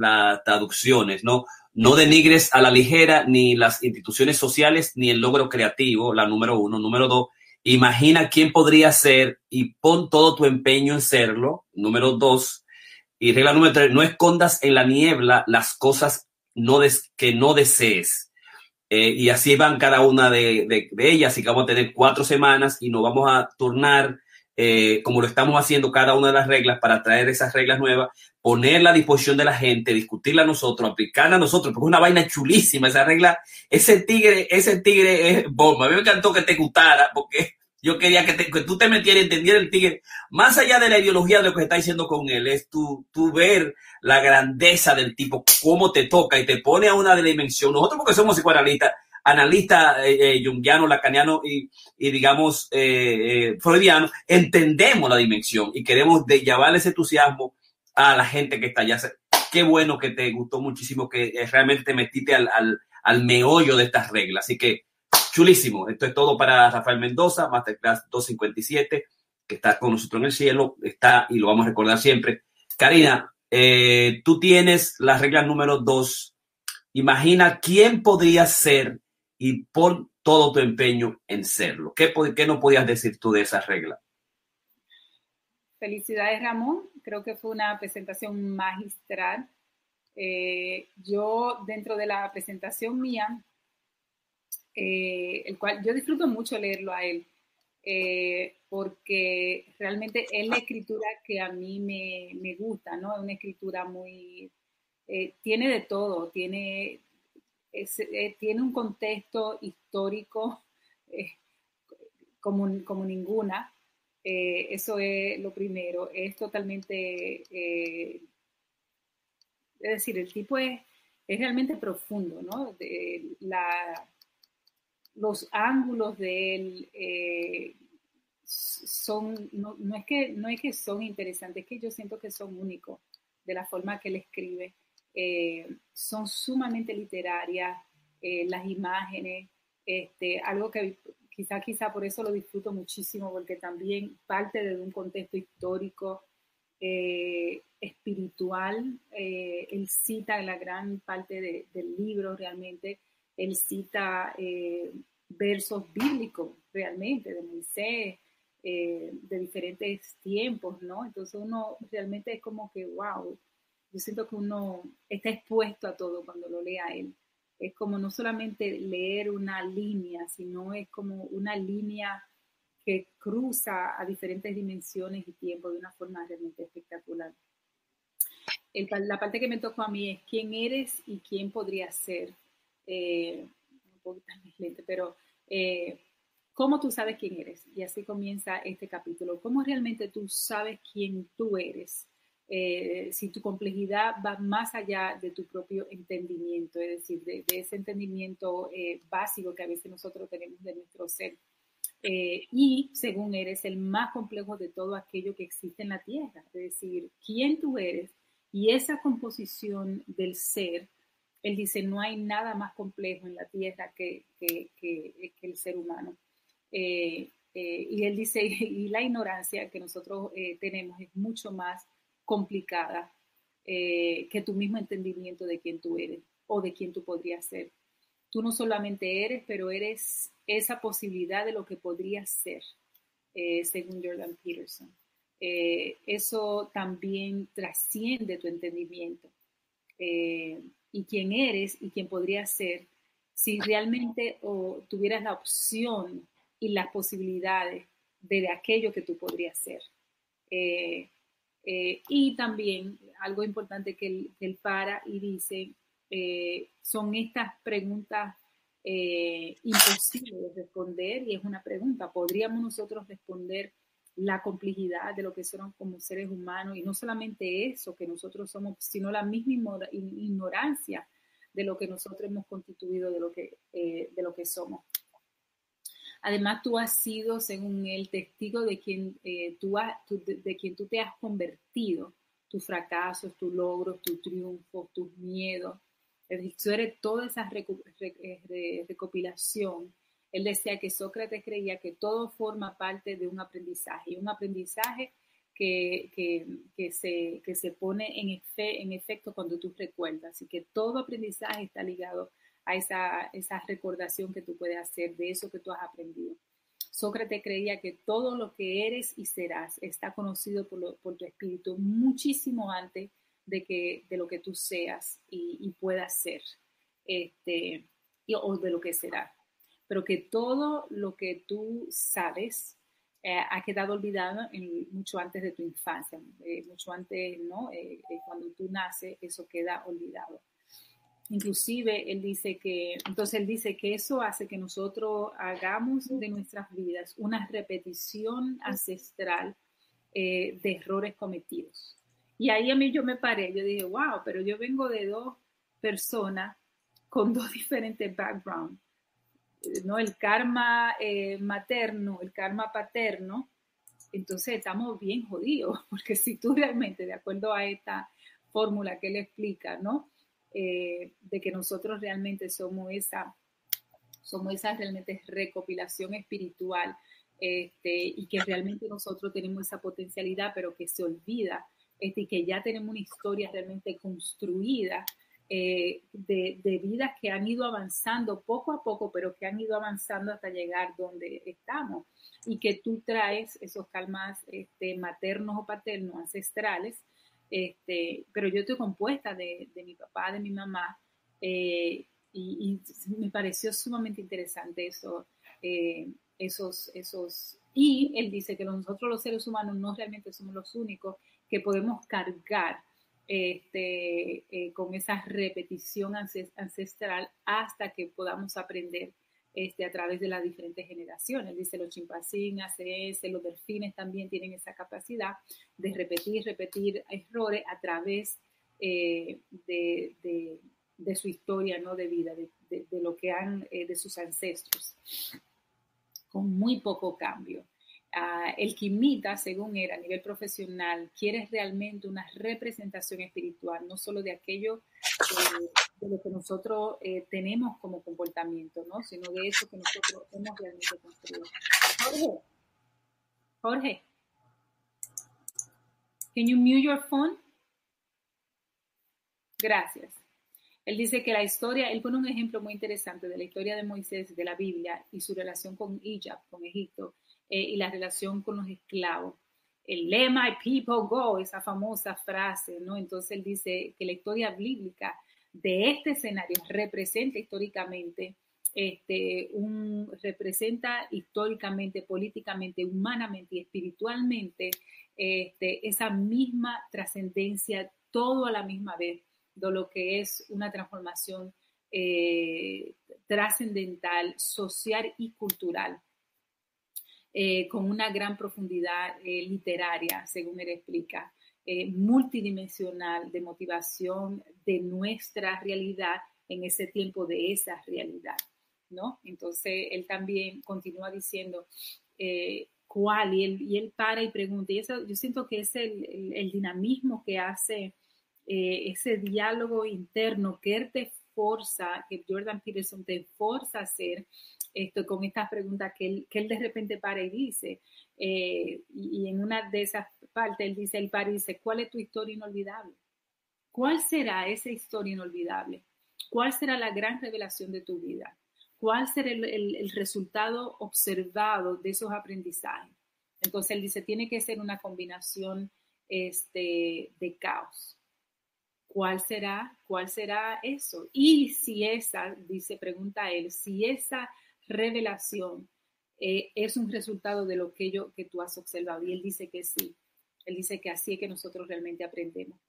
traducciones, ¿no? No denigres a la ligera ni las instituciones sociales ni el logro creativo, la número 1. Número 2, imagina quién podría ser y pon todo tu empeño en serlo. Número 2. Y regla número 3, no escondas en la niebla las cosas que no desees. Y así van cada una de ellas, y que vamos a tener 4 semanas y nos vamos a turnar, como lo estamos haciendo, cada una de las reglas, para traer esas reglas nuevas, ponerla a disposición de la gente, discutirla nosotros, aplicarla a nosotros, porque es una vaina chulísima esa regla. Ese tigre es bomba. A mí me encantó que te gustara, porque yo quería que tú te metieras y entendieras el tigre. Más allá de la ideología de lo que se está diciendo con él, es tú ver la grandeza del tipo, cómo te toca y te pone a una dimensión. Nosotros, porque somos psicoanalistas, analistas junguianos, lacanianos y digamos, freudianos, entendemos la dimensión y queremos llevar ese entusiasmo a la gente que está allá. Qué bueno que te gustó muchísimo, que realmente te metiste al meollo de estas reglas. Así que, chulísimo. Esto es todo para Rafael Mendoza, Masterclass 257, que está con nosotros en el cielo, está, y lo vamos a recordar siempre. Karina, tú tienes la regla número 2. Imagina quién podría ser y pon todo tu empeño en serlo. ¿Qué no podías decir tú de esa regla? Felicidades, Ramón. Creo que fue una presentación magistral. Yo, dentro de la presentación mía, el cual yo disfruto mucho leerlo a él, porque realmente es la escritura que a mí me gusta, ¿no? Es una escritura muy... tiene de todo, tiene un contexto histórico como ninguna. Eso es lo primero. Es totalmente... es decir, el tipo es realmente profundo, ¿no? Los ángulos de él son, no es que son interesantes, es que yo siento que son únicos de la forma que él escribe. Son sumamente literarias, las imágenes, algo que quizá por eso lo disfruto muchísimo, porque también parte de un contexto histórico, espiritual. Él cita la gran parte del libro realmente. Él cita versos bíblicos realmente, de Moisés, de diferentes tiempos, ¿no? Entonces uno realmente es como que, wow, yo siento que uno está expuesto a todo cuando lo lee a él. Es como no solamente leer una línea, sino es como una línea que cruza a diferentes dimensiones y tiempos de una forma realmente espectacular. La parte que me tocó a mí es quién eres y quién podrías ser. Un poquito lento, pero cómo tú sabes quién eres. Y así comienza este capítulo. ¿Cómo realmente tú sabes quién tú eres? Si tu complejidad va más allá de tu propio entendimiento, es decir, de ese entendimiento básico que a veces nosotros tenemos de nuestro ser. Y según eres el más complejo de todo aquello que existe en la Tierra, es decir, quién tú eres y esa composición del ser. Él dice, no hay nada más complejo en la Tierra que el ser humano. Y él dice, y la ignorancia que nosotros tenemos es mucho más complicada que tu mismo entendimiento de quién tú eres o de quién tú podrías ser. tú no solamente eres, pero eres esa posibilidad de lo que podrías ser, según Jordan Peterson. Eso también trasciende tu entendimiento. Y quién eres y quién podrías ser si realmente tuvieras la opción y las posibilidades de aquello que tú podrías ser. Y también algo importante que él para y dice, son estas preguntas imposibles de responder, y es una pregunta, ¿podríamos nosotros responder la complejidad de lo que somos como seres humanos? Y no solamente eso que nosotros somos, sino la misma ignorancia de lo que nosotros hemos constituido de lo que somos. Además, tú has sido, según él, testigo de quien tú te has convertido, tus fracasos, tus logros, tus triunfos, tus miedos. Es decir, tú eres toda esa recopilación. Él decía que Sócrates creía que todo forma parte de un aprendizaje, y un aprendizaje que se pone en efecto cuando tú recuerdas. Así que todo aprendizaje está ligado a esa recordación que tú puedes hacer de eso que tú has aprendido. Sócrates creía que todo lo que eres y serás está conocido por tu espíritu muchísimo antes de lo que tú seas y puedas ser, o de lo que serás. Pero que todo lo que tú sabes ha quedado olvidado mucho antes de tu infancia, mucho antes, ¿no? Cuando tú naces, eso queda olvidado. Inclusive él dice que eso hace que nosotros hagamos de nuestras vidas una repetición ancestral de errores cometidos. Y ahí a mí yo me paré, yo dije, wow, pero yo vengo de dos personas con dos diferentes backgrounds, ¿no? El karma materno, el karma paterno. Entonces estamos bien jodidos, porque si tú realmente, de acuerdo a esta fórmula que él explica, ¿no? De que nosotros realmente somos esa realmente recopilación espiritual, y que realmente nosotros tenemos esa potencialidad, pero que se olvida, y que ya tenemos una historia realmente construida de vidas que han ido avanzando poco a poco, pero que han ido avanzando hasta llegar donde estamos, y que tú traes esos karmas maternos o paternos ancestrales. Pero yo estoy compuesta de mi papá, de mi mamá, y me pareció sumamente interesante eso, y él dice que nosotros los seres humanos no realmente somos los únicos que podemos cargar con esa repetición ancestral hasta que podamos aprender a través de las diferentes generaciones. Dice, los chimpancés, los delfines también tienen esa capacidad de repetir errores a través de su historia, ¿no? De vida, de lo que han, de sus ancestros, con muy poco cambio. El que imita, según él, a nivel profesional, quiere realmente una representación espiritual, no solo de aquello de lo que nosotros tenemos como comportamiento, ¿no? Sino de eso que nosotros hemos realmente construido. Jorge, can you mute your phone? Gracias. Él dice que la historia, él pone un ejemplo muy interesante de la historia de Moisés, de la Biblia, y su relación con Egypt, con Egipto, y la relación con los esclavos. El "Let my people go", esa famosa frase, ¿no? Entonces él dice que la historia bíblica de este escenario representa históricamente, políticamente, humanamente y espiritualmente, esa misma trascendencia, todo a la misma vez, de lo que es una transformación trascendental, social y cultural, con una gran profundidad literaria, según él explica, multidimensional, de motivación de nuestra realidad en ese tiempo de esa realidad, ¿no? Entonces, él también continúa diciendo cuál, y él para y pregunta, y eso yo siento que es el dinamismo que hace ese diálogo interno que él te forza, que Jordan Peterson te forza a hacer con estas preguntas que él de repente para y dice, y en una de esas partes él para y dice, ¿cuál es tu historia inolvidable? ¿Cuál será esa historia inolvidable? ¿Cuál será la gran revelación de tu vida? ¿Cuál será el resultado observado de esos aprendizajes? Entonces él dice, tiene que ser una combinación de caos. ¿Cuál será eso? Y si esa, pregunta él, si esa revelación es un resultado de lo que tú has observado. Y él dice que sí. Él dice que así es que nosotros realmente aprendemos.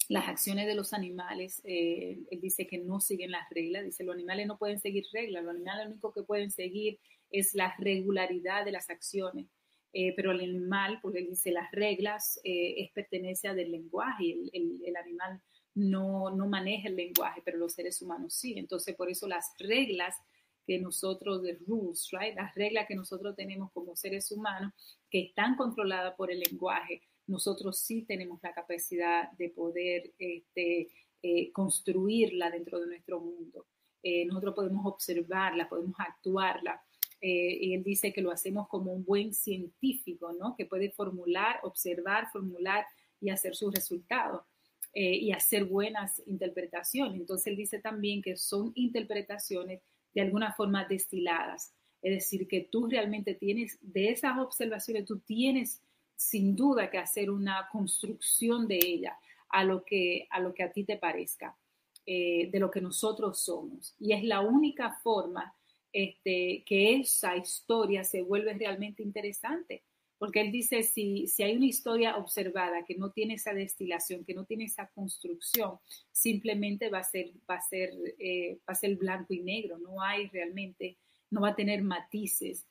Las acciones de los animales, él dice que no siguen las reglas. Dice, los animales no pueden seguir reglas. Los animales lo único que pueden seguir es la regularidad de las acciones. Pero el animal, porque él dice, las reglas es pertenencia del lenguaje. El animal no maneja el lenguaje, pero los seres humanos sí. Entonces, por eso las reglas que nosotros, the rules, right? Las reglas que nosotros tenemos como seres humanos, que están controladas por el lenguaje, nosotros sí tenemos la capacidad de poder construirla dentro de nuestro mundo. Nosotros podemos observarla, podemos actuarla. Y él dice que lo hacemos como un buen científico, ¿no? Que puede observar, formular y hacer sus resultados y hacer buenas interpretaciones. Entonces él dice también que son interpretaciones de alguna forma destiladas. Es decir, que tú realmente tienes, de esas observaciones, tú tienes sin duda que hacer una construcción de ella a lo que a ti te parezca, de lo que nosotros somos. Y es la única forma que esa historia se vuelve realmente interesante. Porque él dice, si hay una historia observada que no tiene esa destilación, que no tiene esa construcción, simplemente va a ser blanco y negro, no va a tener matices,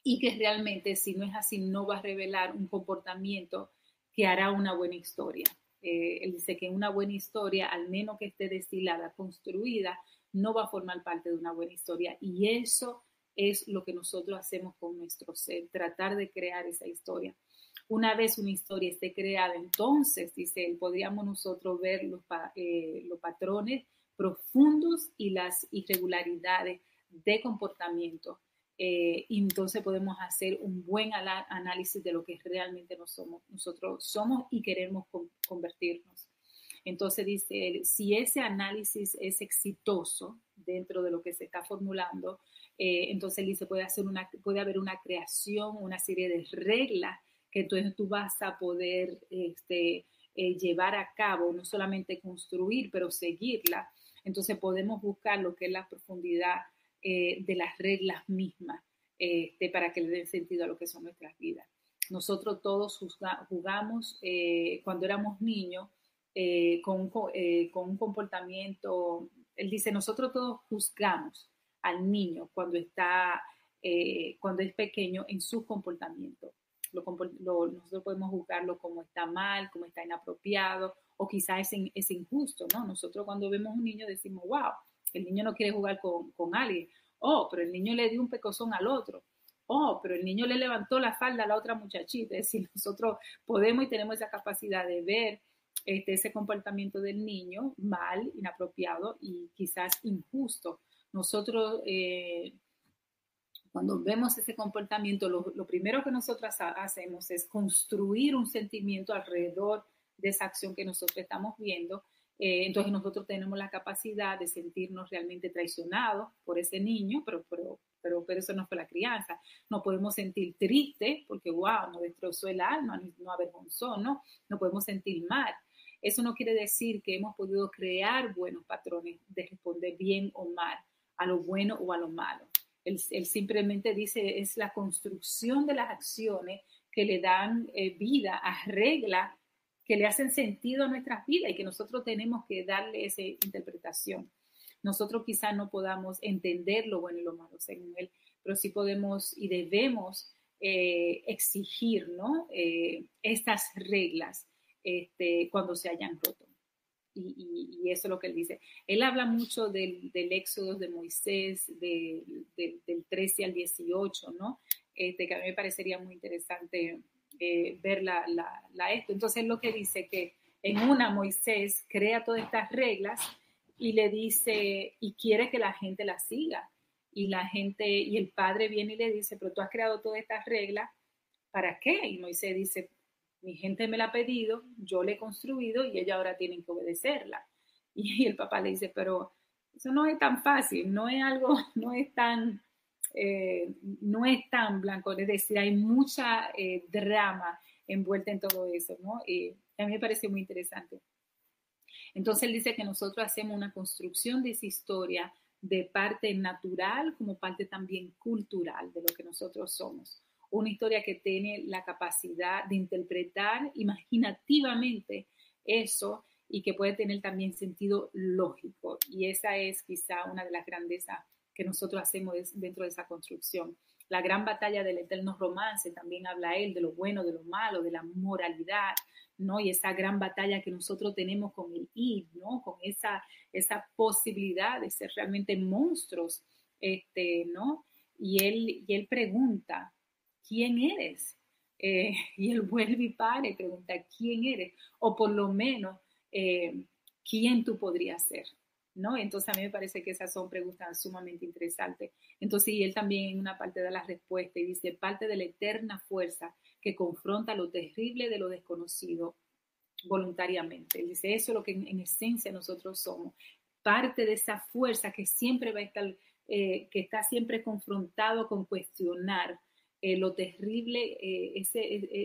y que realmente, si no es así, no va a revelar un comportamiento que hará una buena historia. Él dice que una buena historia, al menos que esté destilada, construida, no va a formar parte de una buena historia. Y eso es lo que nosotros hacemos con nuestro ser, tratar de crear esa historia. Una vez una historia esté creada, entonces, dice él, podríamos nosotros ver los patrones profundos y las irregularidades de comportamiento. Y entonces podemos hacer un buen análisis de lo que realmente nosotros somos y queremos convertirnos. Entonces dice él, si ese análisis es exitoso dentro de lo que se está formulando, entonces él dice, puede haber una creación, una serie de reglas que entonces tú vas a poder llevar a cabo, no solamente construir, pero seguirla. Entonces podemos buscar lo que es la profundidad de las reglas mismas para que le den sentido a lo que son nuestras vidas. Nosotros todos jugamos cuando éramos niños con un comportamiento. Él dice, nosotros todos juzgamos al niño cuando es pequeño en su comportamiento. Nosotros podemos juzgarlo como está mal, como está inapropiado, o quizás es injusto, ¿no? Nosotros cuando vemos a un niño decimos, wow, el niño no quiere jugar con alguien. Oh, pero el niño le dio un pecozón al otro. Oh, pero el niño le levantó la falda a la otra muchachita. Es decir, nosotros podemos y tenemos esa capacidad de ver ese comportamiento del niño mal, inapropiado y quizás injusto. Nosotros, cuando vemos ese comportamiento, lo primero que nosotros hacemos es construir un sentimiento alrededor de esa acción que nosotros estamos viendo. Entonces nosotros tenemos la capacidad de sentirnos realmente traicionados por ese niño, pero eso no fue la crianza. Nos podemos sentir tristes porque, wow, nos destrozó el alma, nos avergonzó, ¿no? Nos podemos sentir mal. Eso no quiere decir que hemos podido crear buenos patrones de responder bien o mal, a lo bueno o a lo malo. Él simplemente dice, es la construcción de las acciones que le dan vida a reglas que le hacen sentido a nuestras vidas y que nosotros tenemos que darle esa interpretación. Nosotros quizás no podamos entender lo bueno y lo malo según él, pero sí podemos y debemos exigir, ¿no? Estas reglas cuando se hayan roto. Y eso es lo que él dice. Él habla mucho del Éxodo de Moisés, del 13 al 18, ¿no? Que a mí me parecería muy interesante ver esto. Entonces lo que dice que en una Moisés crea todas estas reglas y le dice, y quiere que la gente las siga. Y el padre viene y le dice, pero tú has creado todas estas reglas, ¿para qué? Y Moisés dice, Mi gente me la ha pedido, yo le he construido y ella ahora tienen que obedecerla. Y el papá le dice, pero eso no es tan fácil, no es algo, no es tan blanco. Es decir, hay mucha drama envuelta en todo eso, ¿no? A mí me parece muy interesante. Entonces él dice que nosotros hacemos una construcción de esa historia de parte natural como parte también cultural de lo que nosotros somos. Una historia que tiene la capacidad de interpretar imaginativamente eso y que puede tener también sentido lógico. Y esa es quizá una de las grandezas que nosotros hacemos dentro de esa construcción. La gran batalla del eterno romance también habla él de lo bueno, de lo malo, de la moralidad, ¿no? Y esa gran batalla que nosotros tenemos con el id, ¿no? Con esa posibilidad de ser realmente monstruos, ¿no? Y él pregunta, ¿quién eres? Y él vuelve y para y pregunta, ¿quién eres? O por lo menos, ¿quién tú podrías ser? ¿No? Entonces a mí me parece que esas son preguntas sumamente interesantes. Entonces, y él también en una parte da la respuesta y dice, parte de la eterna fuerza que confronta lo terrible de lo desconocido voluntariamente. Él dice, eso es lo que en esencia nosotros somos. Parte de esa fuerza que siempre va a estar, que está siempre confrontado con cuestionar lo terrible,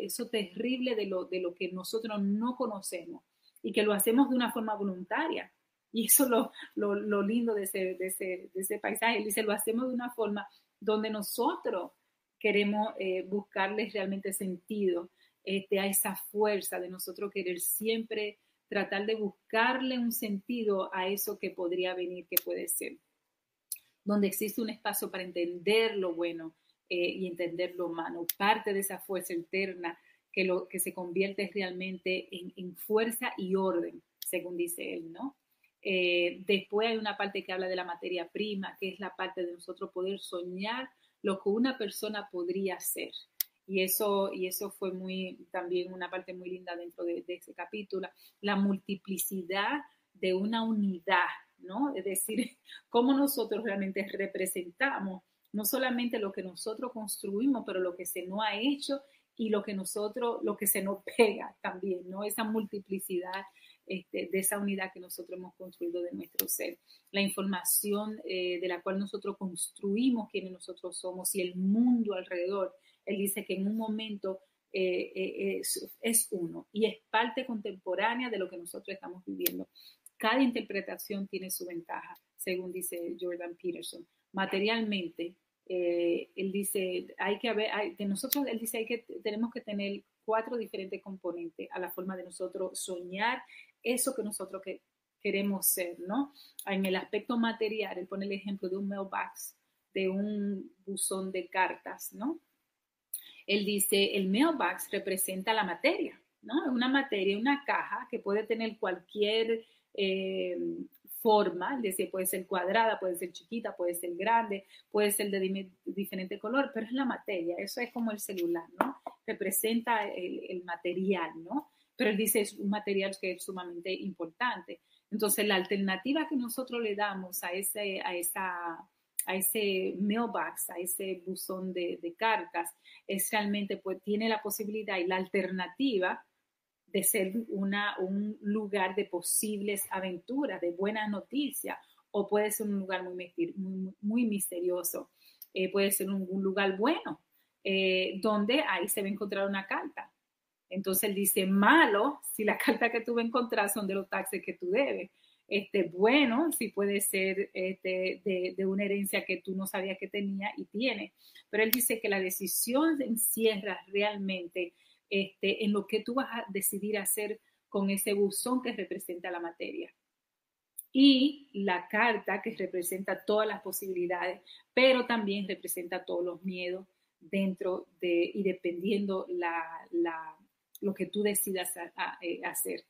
eso terrible de lo que nosotros no conocemos y que lo hacemos de una forma voluntaria. Y eso es lo lindo de ese paisaje. Él dice, lo hacemos de una forma donde nosotros queremos buscarle realmente sentido a esa fuerza de nosotros querer siempre tratar de buscarle un sentido a eso que podría venir, que puede ser. Donde existe un espacio para entender lo bueno y entender lo malo. Parte de esa fuerza eterna que se convierte realmente en fuerza y orden, según dice él, ¿no? Después hay una parte que habla de la materia prima, que es la parte de nosotros poder soñar lo que una persona podría ser. Y eso fue también una parte muy linda dentro de ese capítulo. La multiplicidad de una unidad, ¿no? Es decir, cómo nosotros realmente representamos no solamente lo que nosotros construimos, pero lo que se nos ha hecho y lo que se nos pega también, ¿no? Esa multiplicidad de esa unidad que nosotros hemos construido de nuestro ser. La información de la cual nosotros construimos quienes nosotros somos y el mundo alrededor. Él dice que en un momento es uno y es parte contemporánea de lo que nosotros estamos viviendo. Cada interpretación tiene su ventaja, según dice Jordan Peterson. Materialmente, él dice, tenemos que tener 4 diferentes componentes a la forma de nosotros soñar eso que nosotros queremos ser, ¿no? En el aspecto material, él pone el ejemplo de un mailbox, de un buzón de cartas, ¿no? Él dice, el mailbox representa la materia, ¿no? Es una materia, una caja que puede tener cualquier forma, es decir, puede ser cuadrada, puede ser chiquita, puede ser grande, puede ser de diferente color, pero es la materia, eso es como el celular, ¿no? Representa el material, ¿no? Pero él dice es un material que es sumamente importante. Entonces, la alternativa que nosotros le damos a ese mailbox, a ese buzón de cartas, es realmente, pues, tiene la posibilidad y la alternativa de ser un lugar de posibles aventuras, de buenas noticias, o puede ser un lugar muy misterioso, puede ser un lugar bueno, donde ahí se va a encontrar una carta. Entonces él dice, malo, si la carta que tú vas a encontrar son de los taxes que tú debes. Bueno, si puede ser de una herencia que tú no sabías que tenía y tiene. Pero él dice que la decisión encierra realmente en lo que tú vas a decidir hacer con ese buzón que representa la materia. Y la carta que representa todas las posibilidades, pero también representa todos los miedos dentro de y dependiendo lo que tú decidas hacer.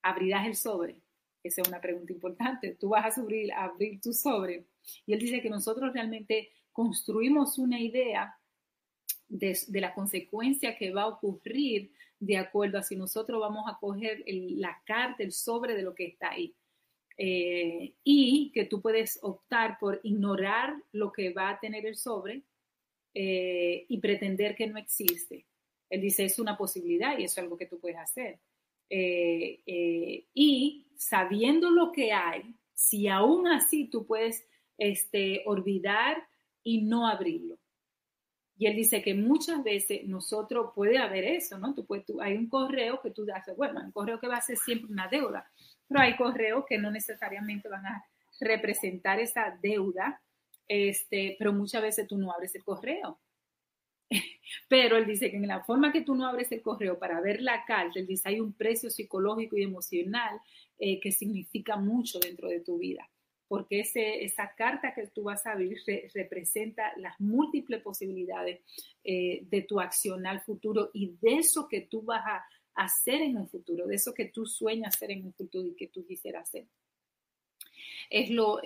¿Abrirás el sobre? Esa es una pregunta importante. Tú vas a abrir tu sobre. Y él dice que nosotros realmente construimos una idea de la consecuencia que va a ocurrir de acuerdo a si nosotros vamos a coger la carta, el sobre de lo que está ahí. Y que tú puedes optar por ignorar lo que va a tener el sobre y pretender que no existe. Él dice, es una posibilidad y eso es algo que tú puedes hacer. Y sabiendo lo que hay, si aún así tú puedes olvidar y no abrirlo. Y él dice que muchas veces nosotros puede haber eso, ¿no? Hay un correo que tú haces, bueno, hay un correo que va a ser siempre una deuda, pero hay correos que no necesariamente van a representar esa deuda, pero muchas veces tú no abres el correo. Pero él dice que en la forma que tú no abres el correo para ver la carta, él dice hay un precio psicológico y emocional que significa mucho dentro de tu vida. Porque esa carta que tú vas a abrir representa las múltiples posibilidades de tu acción al futuro y de eso que tú vas a hacer en un futuro, de eso que tú sueñas hacer en un futuro y que tú quisieras hacer. Es lo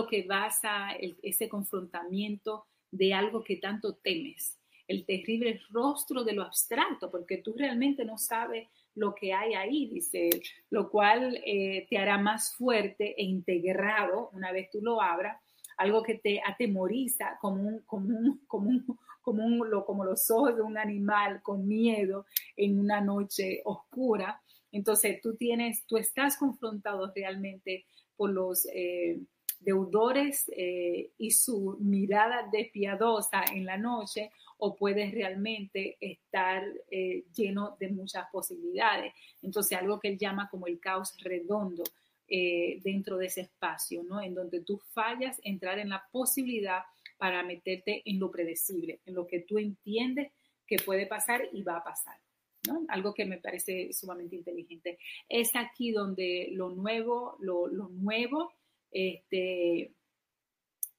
que basa ese confrontamiento de algo que tanto temes, el terrible rostro de lo abstracto, porque tú realmente no sabes lo que hay ahí, dice él, lo cual te hará más fuerte e integrado una vez tú lo abras, algo que te atemoriza como los ojos de un animal con miedo en una noche oscura. Entonces tú estás confrontado realmente por los deudores y su mirada despiadosa en la noche, o puedes realmente estar lleno de muchas posibilidades. Entonces, algo que él llama como el caos redondo dentro de ese espacio, ¿no? En donde tú fallas entrar en la posibilidad para meterte en lo predecible, en lo que tú entiendes que puede pasar y va a pasar, ¿no? Algo que me parece sumamente inteligente. Es aquí donde lo nuevo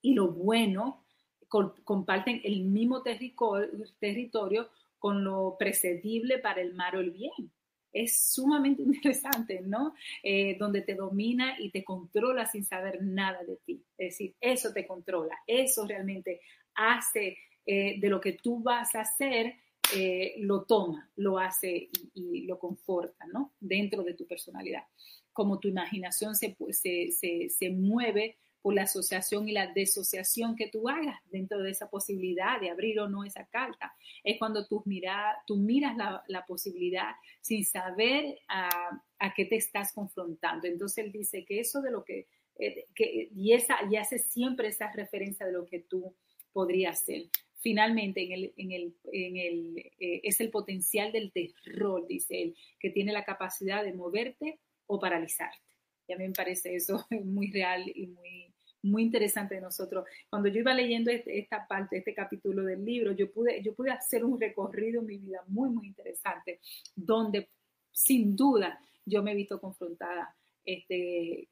y lo bueno comparten el mismo territorio con lo precedible para el mal o el bien. Es sumamente interesante, ¿no? Donde te domina y te controla sin saber nada de ti. Es decir, eso te controla, eso realmente hace de lo que tú vas a hacer, lo toma, lo hace y lo conforta, ¿no? Dentro de tu personalidad. Como tu imaginación se mueve por la asociación y la desociación que tú hagas dentro de esa posibilidad de abrir o no esa carta. Es cuando tú miras la posibilidad sin saber a qué te estás confrontando. Entonces él dice que eso de lo y hace siempre esa referencia de lo que tú podrías ser. Finalmente, es el potencial del terror, dice él, que tiene la capacidad de moverte o paralizarte. Y a mí me parece eso muy real y muy interesante de nosotros. Cuando yo iba leyendo esta parte, este capítulo del libro, yo pude hacer un recorrido en mi vida muy interesante, donde sin duda yo me he visto confrontada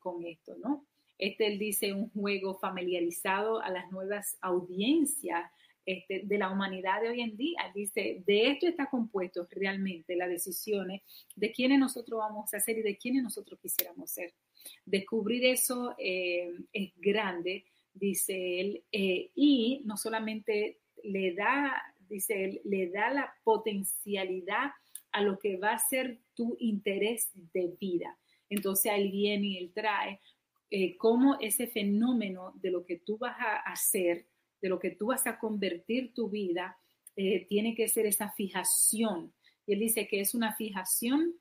con esto, ¿no? Él dice un juego familiarizado a las nuevas audiencias de la humanidad de hoy en día. Dice, de esto está compuesto realmente las decisiones de quiénes nosotros vamos a ser y de quiénes nosotros quisiéramos ser. Descubrir eso es grande, dice él, y no solamente le da la potencialidad a lo que va a ser tu interés de vida. Entonces él viene y él trae cómo ese fenómeno de lo que tú vas a hacer, de lo que tú vas a convertir tu vida, tiene que ser esa fijación. Y él dice que es una fijación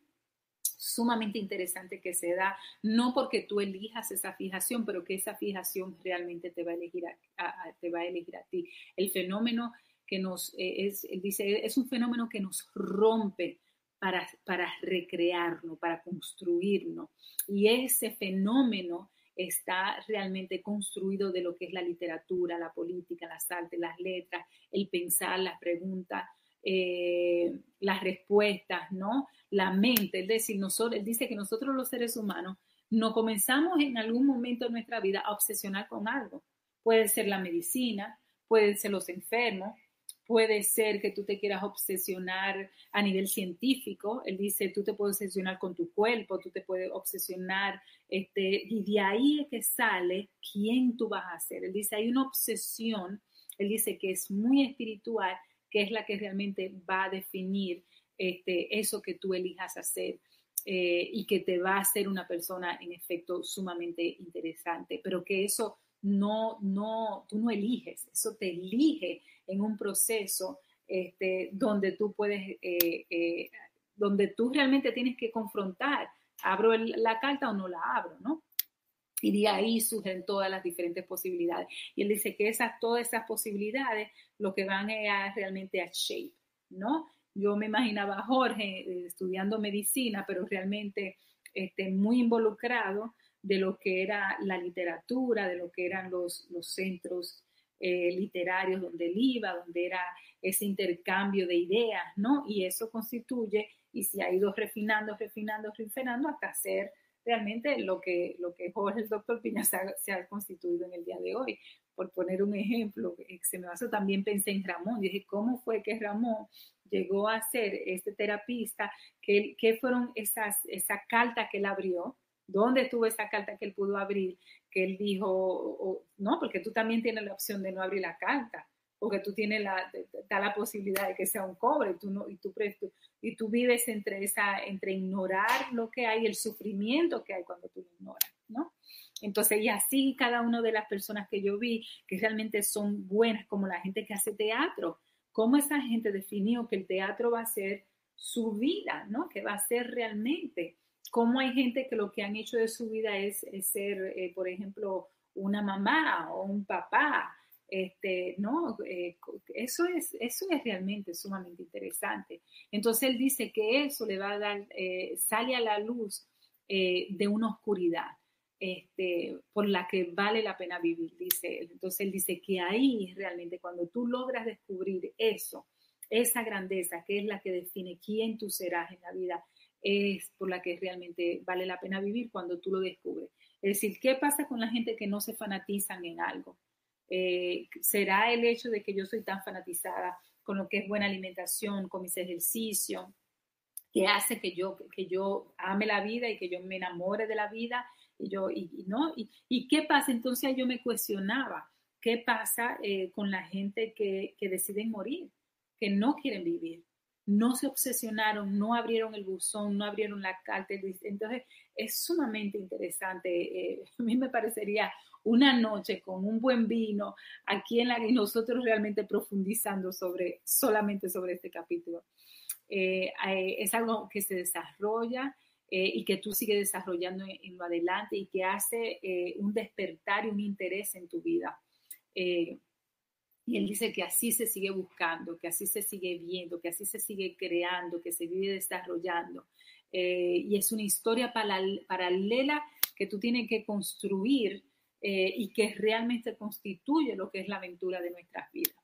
sumamente interesante que se da, no porque tú elijas esa fijación, pero que esa fijación realmente te va a elegir a ti. El fenómeno que él dice, es un fenómeno que nos rompe para recrearlo, para construirlo. Y ese fenómeno está realmente construido de lo que es la literatura, la política, las artes, las letras, el pensar, las preguntas, las respuestas, ¿no? La mente. Es decir, él dice que nosotros los seres humanos nos comenzamos en algún momento de nuestra vida a obsesionar con algo. Puede ser la medicina, pueden ser los enfermos, puede ser que tú te quieras obsesionar a nivel científico. Él dice, tú te puedes obsesionar con tu cuerpo, tú te puedes obsesionar, y de ahí es que sale quién tú vas a ser. Él dice, hay una obsesión, él dice que es muy espiritual, que es la que realmente va a definir eso que tú elijas hacer, y que te va a hacer una persona, en efecto, sumamente interesante, pero que eso tú no eliges, eso te elige en un proceso donde tú puedes, donde tú realmente tienes que confrontar, ¿abro la carta o no la abro, no? Y de ahí surgen todas las diferentes posibilidades. Y él dice que todas esas posibilidades lo que van realmente a shape, ¿no? Yo me imaginaba a Jorge estudiando medicina, pero realmente muy involucrado de lo que era la literatura, de lo que eran los centros literarios donde él iba, donde era ese intercambio de ideas, ¿no? Y eso constituye y se ha ido refinando hasta ser realmente lo que Jorge, el doctor Piña, se ha constituido en el día de hoy. Por poner un ejemplo, se me pasó, también pensé en Ramón. Dije, ¿cómo fue que Ramón llegó a ser este terapista? ¿Qué fueron esa carta que él abrió? ¿Dónde estuvo esa carta que él pudo abrir? Que él dijo, no, porque tú también tienes la opción de no abrir la carta, porque tú tienes la posibilidad de que sea un cobre, y tú vives entre ignorar lo que hay, el sufrimiento que hay cuando tú lo ignoras, ¿no? Entonces, y así cada una de las personas que yo vi que realmente son buenas, como la gente que hace teatro, cómo esa gente definió que el teatro va a ser su vida, ¿no? Que va a ser realmente. Cómo hay gente que lo que han hecho de su vida es ser, por ejemplo, una mamá o un papá, ¿no? Eso es realmente sumamente interesante. Entonces él dice que eso le va a dar, sale a la luz de una oscuridad por la que vale la pena vivir, dice él. Entonces él dice que ahí realmente cuando tú logras descubrir eso, esa grandeza que es la que define quién tú serás en la vida, es por la que realmente vale la pena vivir cuando tú lo descubres. Es decir, ¿qué pasa con la gente que no se fanatizan en algo? ¿Será el hecho de que yo soy tan fanatizada con lo que es buena alimentación, con mis ejercicios, que hace que yo ame la vida y que yo me enamore de la vida? ¿Y qué pasa? Entonces yo me cuestionaba, ¿qué pasa con la gente que deciden morir, que no quieren vivir? No se obsesionaron, no abrieron el buzón, no abrieron la carta. Entonces, es sumamente interesante. A mí me parecería una noche con un buen vino aquí en la que nosotros realmente profundizando solamente sobre este capítulo. Es algo que se desarrolla y que tú sigues desarrollando en lo adelante y que hace un despertar y un interés en tu vida. Y él dice que así se sigue buscando, que así se sigue viendo, que así se sigue creando, que se vive desarrollando. Y es una historia paralela que tú tienes que construir y que realmente constituye lo que es la aventura de nuestras vidas.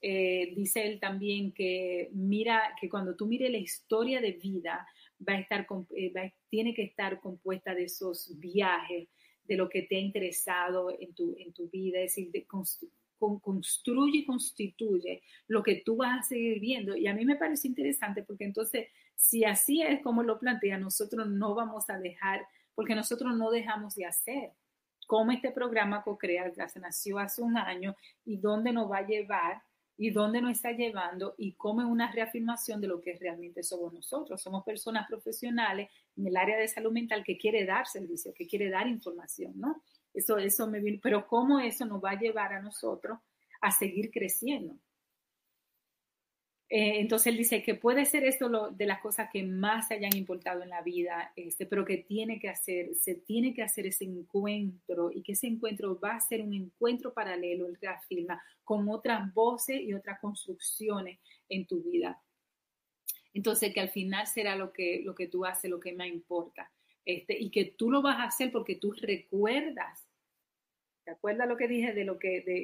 Dice él también que cuando tú mires la historia de vida, tiene que estar compuesta de esos viajes, de lo que te ha interesado en tu vida, es decir, construye y constituye lo que tú vas a seguir viendo. Y a mí me parece interesante porque entonces, si así es como lo plantea, nosotros no vamos a dejar, porque nosotros no dejamos de hacer. Cómo este programa Co-Crea nació hace un año y dónde nos va a llevar y dónde nos está llevando y cómo es una reafirmación de lo que realmente somos nosotros. Somos personas profesionales en el área de salud mental que quiere dar servicio, que quiere dar información, ¿no? Eso me vino, pero cómo eso nos va a llevar a nosotros a seguir creciendo. Entonces él dice que puede ser esto de las cosas que más se hayan importado en la vida, pero que se tiene que hacer ese encuentro y que ese encuentro va a ser un encuentro paralelo, él reafirma, con otras voces y otras construcciones en tu vida. Entonces que al final será lo que tú haces, lo que más importa, y que tú lo vas a hacer porque tú recuerdas. ¿Te acuerdas lo que dije de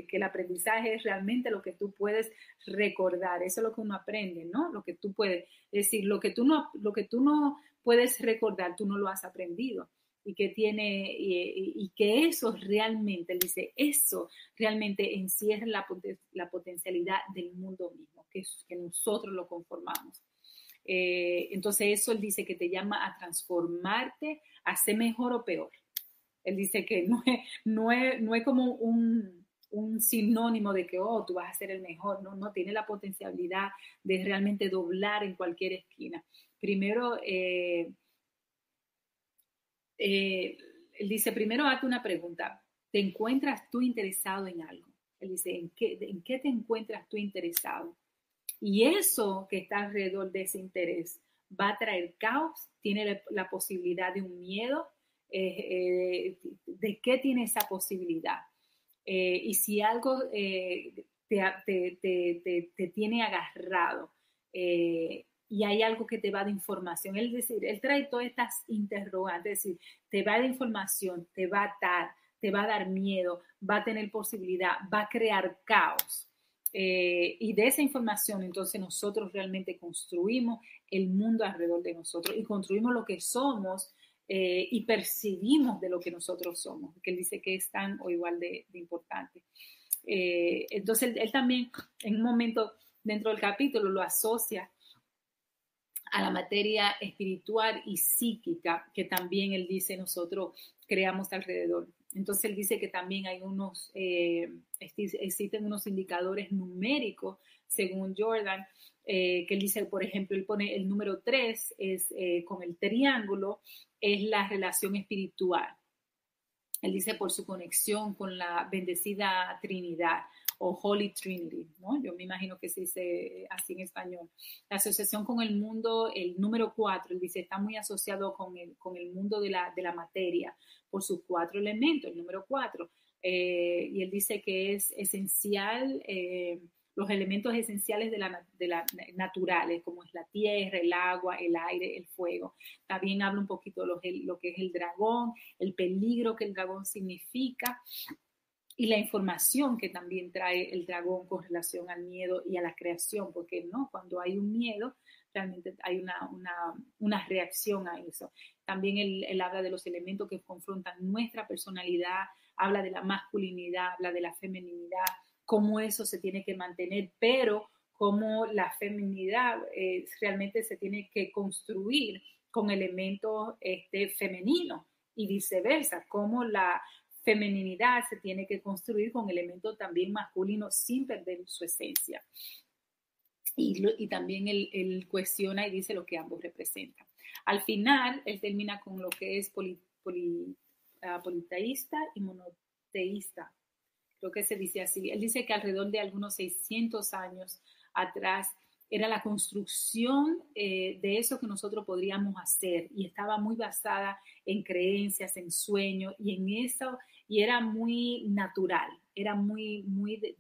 que el aprendizaje es realmente lo que tú puedes recordar? Eso es lo que uno aprende, ¿no? Lo que tú puedes, es decir, lo que tú no puedes recordar, tú no lo has aprendido. Y que eso realmente, él dice, eso realmente encierra la potencialidad del mundo mismo, que nosotros lo conformamos. Entonces eso él dice que te llama a transformarte, a ser mejor o peor. Él dice que no es como un sinónimo de que, tú vas a ser el mejor. No tiene la potencialidad de realmente doblar en cualquier esquina. Primero, él dice, primero hazte una pregunta. ¿Te encuentras tú interesado en algo? Él dice, ¿en qué te encuentras tú interesado? Y eso que está alrededor de ese interés va a traer caos, tiene la posibilidad de un miedo. ¿De qué tiene esa posibilidad? Y si algo te tiene agarrado y hay algo que te va de información, él trae todas estas interrogantes, es decir, te va de información, te va a atar, te va a dar miedo, va a tener posibilidad, va a crear caos. Y de esa información entonces nosotros realmente construimos el mundo alrededor de nosotros y construimos lo que somos y percibimos de lo que nosotros somos, que él dice que es tan o igual de importante. Entonces él también en un momento dentro del capítulo lo asocia a la materia espiritual y psíquica que también él dice nosotros creamos alrededor. Entonces él dice que también hay existen unos indicadores numéricos según Jordan, que él dice, por ejemplo, él pone el número 3 es con el triángulo, es la relación espiritual. Él dice por su conexión con la bendecida Trinidad o Holy Trinity, ¿no? Yo me imagino que se dice así en español. La asociación con el mundo, el número 4, él dice, está muy asociado con el mundo de la materia por sus 4 elementos, el número 4. Y él dice que es esencial, los elementos esenciales de la naturales, como es la tierra, el agua, el aire, el fuego. También habla un poquito de lo que es el dragón, el peligro que el dragón significa y la información que también trae el dragón con relación al miedo y a la creación, porque no, cuando hay un miedo, realmente hay una reacción a eso. También él habla de los elementos que confrontan nuestra personalidad, habla de la masculinidad, habla de la feminidad, cómo eso se tiene que mantener, pero cómo la feminidad realmente se tiene que construir con elementos femeninos y viceversa, cómo la feminidad se tiene que construir con elementos también masculinos sin perder su esencia. Y también él cuestiona y dice lo que ambos representan. Al final, él termina con lo que es politeísta y monoteísta. Creo que se dice así. Él dice que alrededor de algunos 600 años atrás era la construcción de eso que nosotros podríamos hacer y estaba muy basada en creencias, en sueños y en eso, y era muy natural, era muy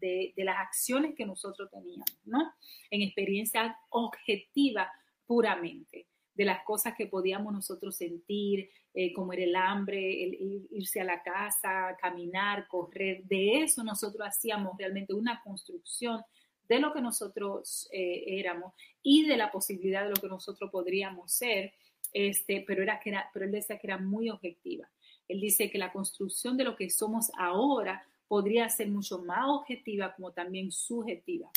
de las acciones que nosotros teníamos, ¿no? En experiencia objetiva puramente, de las cosas que podíamos nosotros sentir, como era el hambre, el irse a la casa, caminar, correr, de eso nosotros hacíamos realmente una construcción de lo que nosotros éramos y de la posibilidad de lo que nosotros podríamos ser, pero él decía que era muy objetiva. Él dice que la construcción de lo que somos ahora podría ser mucho más objetiva como también subjetiva.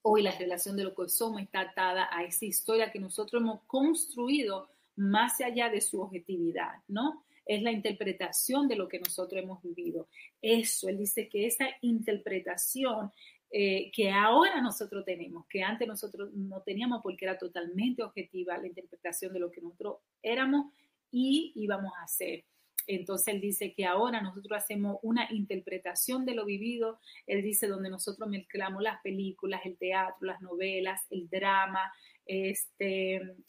Hoy la relación de lo que somos está atada a esa historia que nosotros hemos construido más allá de su objetividad, ¿no? Es la interpretación de lo que nosotros hemos vivido. Eso, él dice que esa interpretación que ahora nosotros tenemos, que antes nosotros no teníamos porque era totalmente objetiva la interpretación de lo que nosotros éramos y íbamos a hacer. Entonces él dice que ahora nosotros hacemos una interpretación de lo vivido. Él dice donde nosotros mezclamos las películas, el teatro, las novelas, el drama,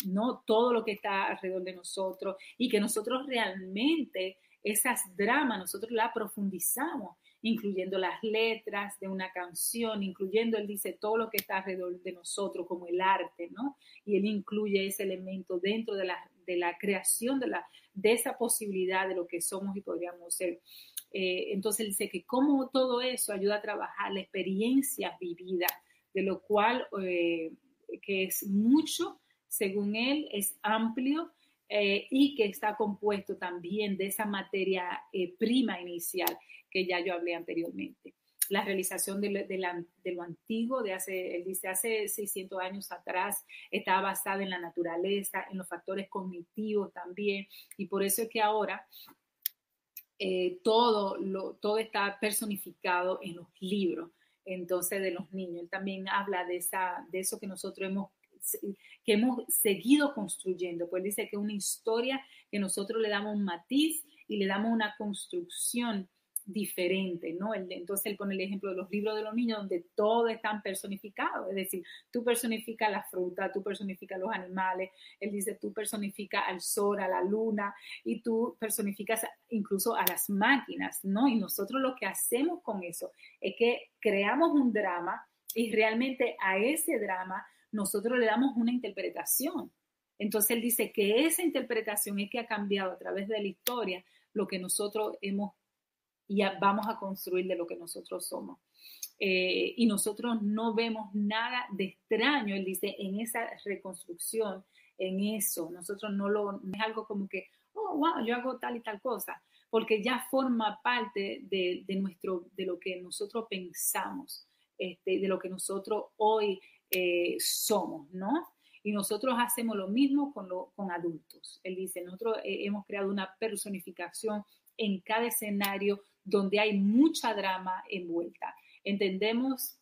no todo lo que está alrededor de nosotros y que nosotros realmente esas dramas nosotros las profundizamos, incluyendo las letras de una canción, incluyendo, él dice, todo lo que está alrededor de nosotros como el arte, ¿no? Y él incluye ese elemento dentro de la creación de esa posibilidad de lo que somos y podríamos ser. Entonces él dice que como todo eso ayuda a trabajar la experiencia vivida, de lo cual que es mucho, según él, es amplio y que está compuesto también de esa materia prima inicial que ya yo hablé anteriormente. La realización de lo antiguo, él dice, hace 600 años atrás, estaba basada en la naturaleza, en los factores cognitivos también, y por eso es que ahora todo está personificado en los libros, entonces de los niños. Él también habla de eso que nosotros hemos hemos seguido construyendo. Pues dice que es una historia que nosotros le damos un matiz y le damos una construcción diferente, ¿no? Entonces él pone el ejemplo de los libros de los niños donde todo están personificados, es decir, tú personificas la fruta, tú personificas los animales, él dice tú personificas al sol, a la luna y tú personificas incluso a las máquinas, ¿no? Y nosotros lo que hacemos con eso es que creamos un drama y realmente a ese drama nosotros le damos una interpretación. Entonces él dice que esa interpretación es que ha cambiado a través de la historia lo que nosotros hemos y vamos a construir de lo que nosotros somos. Y nosotros no vemos nada de extraño, él dice, en esa reconstrucción, en eso. Nosotros no es algo como que, oh, wow, yo hago tal y tal cosa, porque ya forma parte de lo que nosotros pensamos, de lo que nosotros hoy somos, ¿no? Y nosotros hacemos lo mismo con adultos. Él dice, nosotros hemos creado una personificación en cada escenario donde hay mucha drama envuelta. Entendemos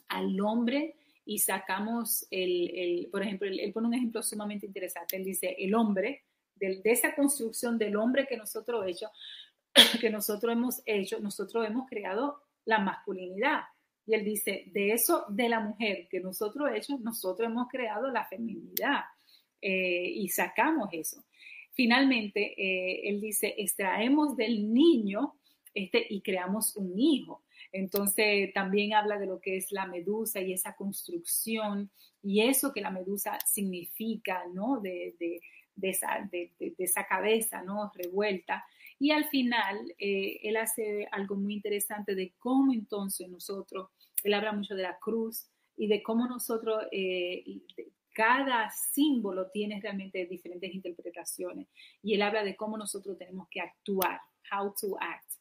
al hombre y sacamos por ejemplo, él pone un ejemplo sumamente interesante. Él dice, el hombre, de esa construcción del hombre que nosotros hemos hecho, nosotros hemos creado la masculinidad. Y él dice, de eso, de la mujer que nosotros hemos creado la feminidad. Y sacamos eso. Finalmente, él dice, extraemos del niño y creamos un hijo. Entonces, también habla de lo que es la medusa y esa construcción y eso que la medusa significa, ¿no? De esa cabeza, ¿no? Revuelta. Y al final, él hace algo muy interesante de cómo entonces él habla mucho de la cruz y de cómo nosotros, cada símbolo tiene realmente diferentes interpretaciones. Y él habla de cómo nosotros tenemos que actuar, how to act.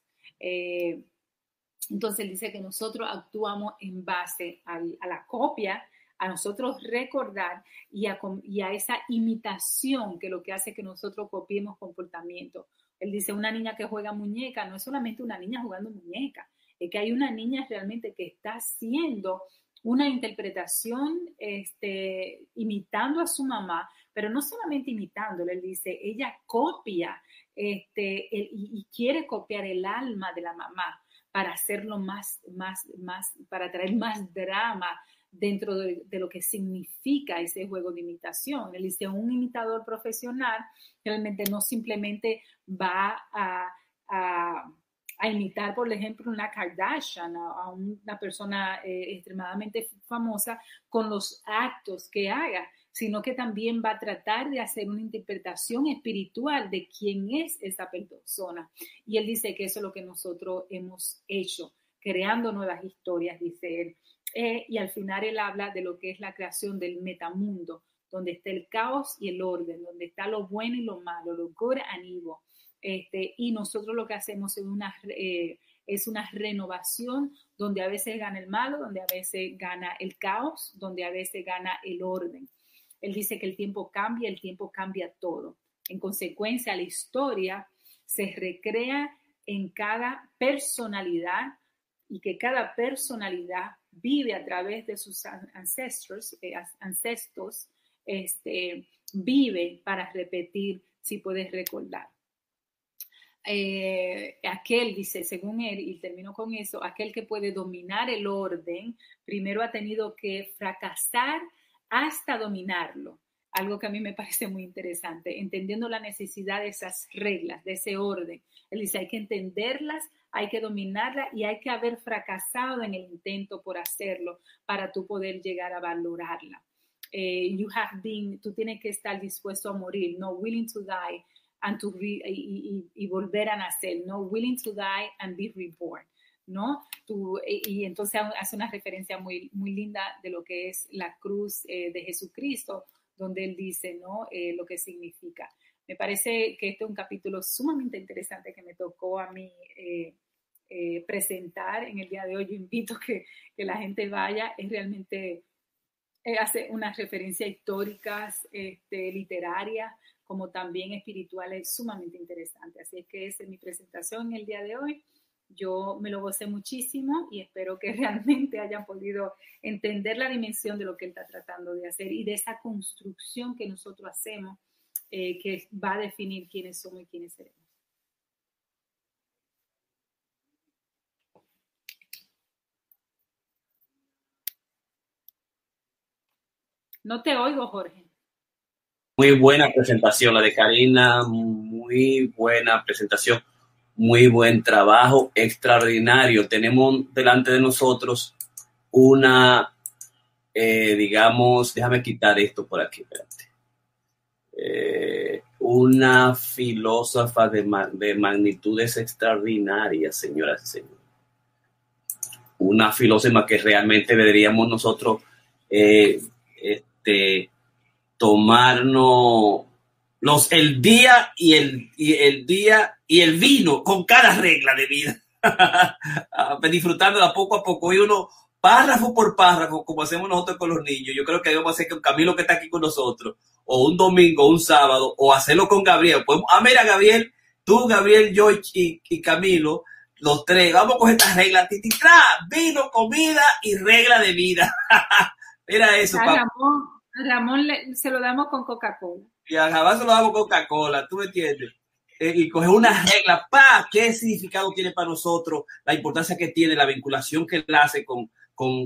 Entonces él dice que nosotros actuamos en base a la copia, a nosotros recordar y a esa imitación que lo que hace que nosotros copiemos comportamiento. Él dice, una niña que juega muñeca no es solamente una niña jugando muñeca, es que hay una niña realmente que está haciendo una interpretación imitando a su mamá, pero no solamente imitándole, él dice, ella copia y quiere copiar el alma de la mamá para hacerlo para traer más drama dentro de lo que significa ese juego de imitación. Él dice, un imitador profesional realmente no simplemente va a imitar, por ejemplo, una Kardashian, a una persona extremadamente famosa con los actos que haga, sino que también va a tratar de hacer una interpretación espiritual de quién es esa persona. Y él dice que eso es lo que nosotros hemos hecho, creando nuevas historias, dice él. Y al final él habla de lo que es la creación del metamundo, donde está el caos y el orden, donde está lo bueno y lo malo, lo good and evil. Y nosotros lo que hacemos es una renovación donde a veces gana el malo, donde a veces gana el caos, donde a veces gana el orden. Él dice que el tiempo cambia todo. En consecuencia, la historia se recrea en cada personalidad y que cada personalidad vive a través de sus ancestros, vive para repetir si puedes recordar. Aquel, dice, según él, y termino con eso, aquel que puede dominar el orden, primero ha tenido que fracasar hasta dominarlo. Algo que a mí me parece muy interesante, entendiendo la necesidad de esas reglas, de ese orden. Él dice, hay que entenderlas, hay que dominarlas y hay que haber fracasado en el intento por hacerlo para tú poder llegar a valorarla. Tú tienes que estar dispuesto a morir, no willing to die y volver a nacer, no willing to die and be reborn, ¿no? Y entonces hace una referencia muy, muy linda de lo que es la cruz de Jesucristo, donde él dice, ¿no? Lo que significa. Me parece que este es un capítulo sumamente interesante que me tocó a mí presentar en el día de hoy. Yo invito que la gente vaya, es realmente hace unas referencias históricas, literarias, como también espirituales, sumamente interesantes. Así es que esa es mi presentación el día de hoy. Yo me lo gocé muchísimo y espero que realmente hayan podido entender la dimensión de lo que él está tratando de hacer y de esa construcción que nosotros hacemos, que va a definir quiénes somos y quiénes seremos. No te oigo, Jorge. Muy buena presentación la de Karina, muy buena presentación, muy buen trabajo, extraordinario. Tenemos delante de nosotros una, digamos, déjame quitar esto por aquí, espérate. Una filósofa de magnitudes extraordinarias, señoras y señores. Una filósofa que realmente deberíamos nosotros tomarnos el día y el día y el vino con cada regla de vida, disfrutándola poco a poco, y uno párrafo por párrafo, como hacemos nosotros con los niños. Yo creo que debemos hacer con Camilo, que está aquí con nosotros, o un domingo, o un sábado, o hacerlo con Gabriel. Pues, mira, Gabriel, tú, Gabriel, yo y Camilo, los tres, vamos a coger estas reglas, vino, comida y regla de vida. Mira eso, papá. Ramón se lo damos con Coca-Cola. Y a Ramón se lo damos con Coca-Cola, ¿tú me entiendes? Y coger una regla, ¿qué significado tiene para nosotros? La importancia que tiene, la vinculación que él hace con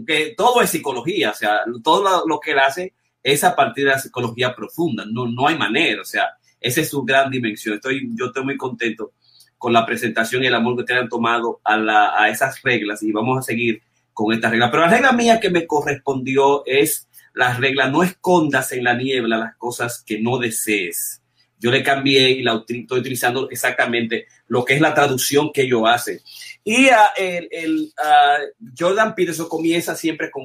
que todo es psicología, o sea, todo lo que él hace es a partir de la psicología profunda, no hay manera, o sea, esa es su gran dimensión. Yo estoy muy contento con la presentación y el amor que ustedes han tomado a esas reglas, y vamos a seguir con estas reglas. Pero la regla mía que me correspondió es la regla: no escondas en la niebla las cosas que no desees. Yo le cambié y estoy utilizando exactamente lo que es la traducción que ellos hacen. Y Jordan Peterson comienza siempre con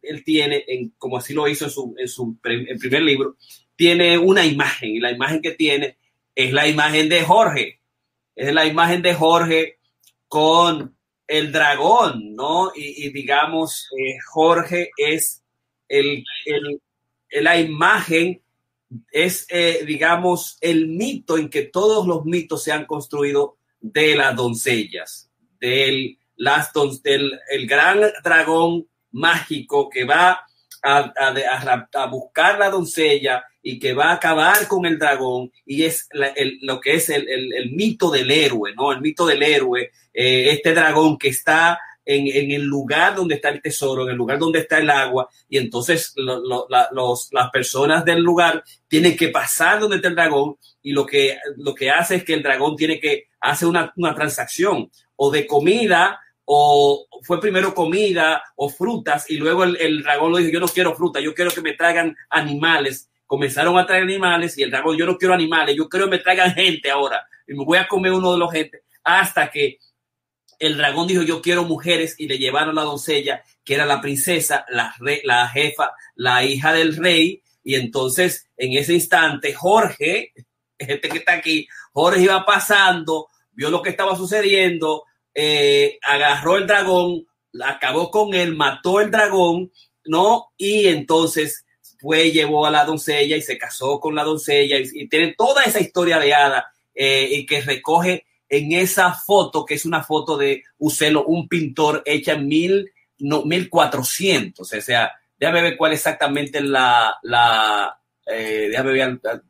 él tiene, como así lo hizo en su primer libro, tiene una imagen, y la imagen que tiene es la imagen de Jorge. Es la imagen de Jorge con el dragón, ¿no? Y digamos, Jorge es la imagen, es, digamos, el mito en que todos los mitos se han construido de las doncellas, el gran dragón mágico que va a buscar la doncella y que va a acabar con el dragón, y es lo que es el mito del héroe, ¿no? El mito del héroe, este dragón que está en el lugar donde está el tesoro, en el lugar donde está el agua, y entonces las personas del lugar tienen que pasar donde está el dragón, y lo que hace es que el dragón tiene que hacer una transacción, o de comida, o fue primero comida o frutas, y luego el dragón lo dijo: yo no quiero fruta, yo quiero que me traigan animales. Comenzaron a traer animales, y el dragón: yo no quiero animales, yo quiero que me traigan gente ahora, y me voy a comer uno de los gente, hasta que el dragón dijo: yo quiero mujeres, y le llevaron la doncella, que era la princesa, la jefa, la hija del rey. Y entonces, en ese instante, Jorge, este que está aquí, Jorge iba pasando, vio lo que estaba sucediendo, agarró el dragón, acabó con él, mató el dragón, ¿no? Y entonces llevó a la doncella y se casó con la doncella, y tiene toda esa historia de hada, y que recoge en esa foto, que es una foto de Uccello, un pintor hecha en 1400. O sea, déjame ver cuál exactamente déjame ver la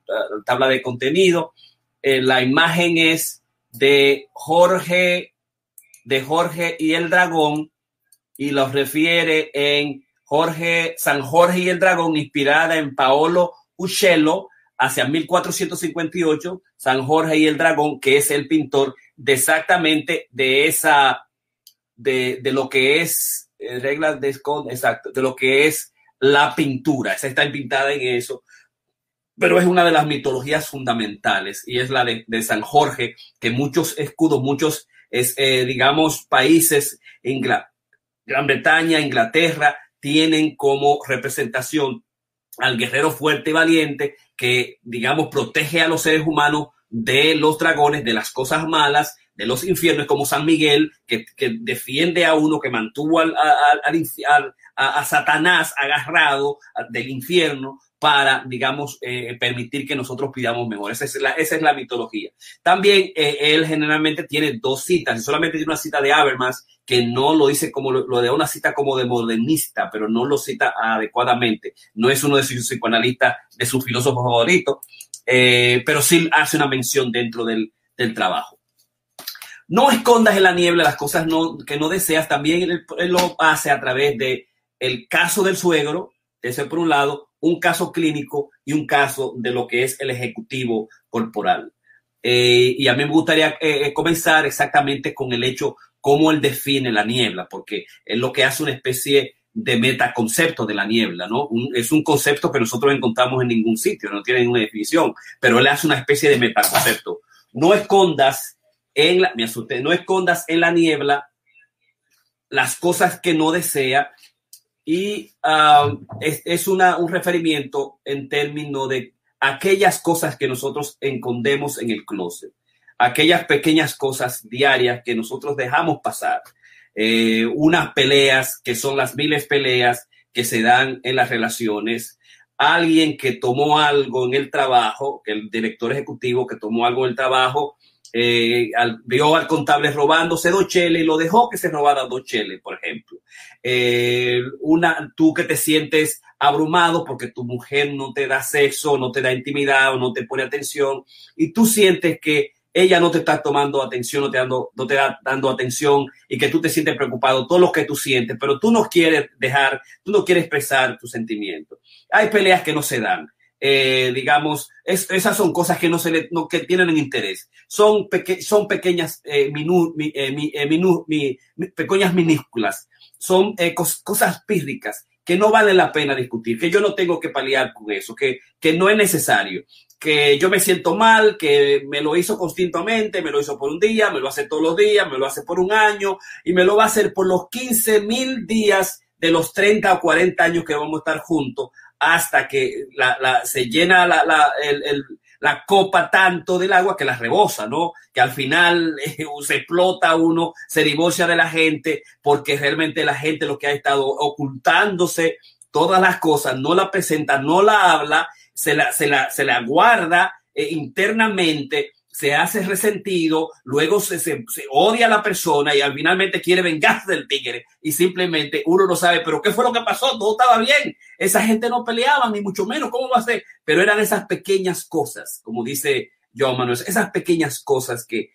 tabla de contenido. La imagen es de Jorge y el dragón, y los refiere en San Jorge y el dragón, inspirada en Paolo Uccello, hacia 1458, San Jorge y el dragón, que es el pintor de exactamente de lo que es reglas de exacto, de lo que es la pintura. Esa está pintada en eso, pero es una de las mitologías fundamentales, y es la de San Jorge, que muchos escudos, digamos, países en Gran Bretaña, Inglaterra, tienen como representación al guerrero fuerte y valiente que, digamos, protege a los seres humanos de los dragones, de las cosas malas, de los infiernos, como San Miguel, que defiende a uno, que mantuvo a Satanás agarrado del infierno, para, digamos, permitir que nosotros pidamos mejor. Esa es la mitología. También él generalmente tiene 2 citas, y solamente tiene una cita de Habermas, que no lo dice como lo de una cita como de modernista, pero no lo cita adecuadamente. No es uno de sus psicoanalistas, de sus filósofos favoritos, pero sí hace una mención dentro del trabajo. No escondas en la niebla las cosas que no deseas. También él lo hace a través de el caso del suegro, ese por un lado, un caso clínico y un caso de lo que es el ejecutivo corporal. Y a mí me gustaría comenzar exactamente con el hecho cómo él define la niebla, porque es lo que hace una especie de metaconcepto de la niebla, ¿no? Es un concepto que nosotros encontramos en ningún sitio, no tiene ninguna definición, pero él hace una especie de metaconcepto. No escondas en la niebla las cosas que no desea. Y es un referimiento en términos de aquellas cosas que nosotros escondemos en el closet, aquellas pequeñas cosas diarias que nosotros dejamos pasar, unas peleas que son las miles peleas que se dan en las relaciones, alguien que tomó algo en el trabajo, el director ejecutivo que tomó algo en el trabajo, vio al contable robándose 2 cheles y lo dejó que se robara 2 cheles, por ejemplo. Tú que te sientes abrumado porque tu mujer no te da sexo, no te da intimidad o no te pone atención, y tú sientes que ella no te está tomando atención, no te da dando atención, y que tú te sientes preocupado, todo lo que tú sientes, pero tú no quieres expresar tus sentimientos. Hay peleas que no se dan. Digamos, esas son cosas que que tienen interés. Son pequeñas pequeñas minúsculas. Son cosas pírricas que no vale la pena discutir, que yo no tengo que paliar con eso, que no es necesario, que yo me siento mal, que me lo hizo continuamente, me lo hizo por un día, me lo hace todos los días, me lo hace por un año y me lo va a hacer por los 15,000 días de los 30 o 40 años que vamos a estar juntos, hasta que se llena la copa tanto del agua que la rebosa, ¿no? Que al final se explota uno, se divorcia de la gente, porque realmente la gente lo que ha estado ocultándose todas las cosas, no la presenta, no la habla, se la guarda internamente, se hace resentido, luego se odia a la persona y finalmente quiere vengarse del tigre, y simplemente uno no sabe, pero ¿qué fue lo que pasó? Todo estaba bien, esa gente no peleaba, ni mucho menos, ¿cómo va a ser? Pero eran esas pequeñas cosas, como dice Joan Manuel, esas pequeñas cosas que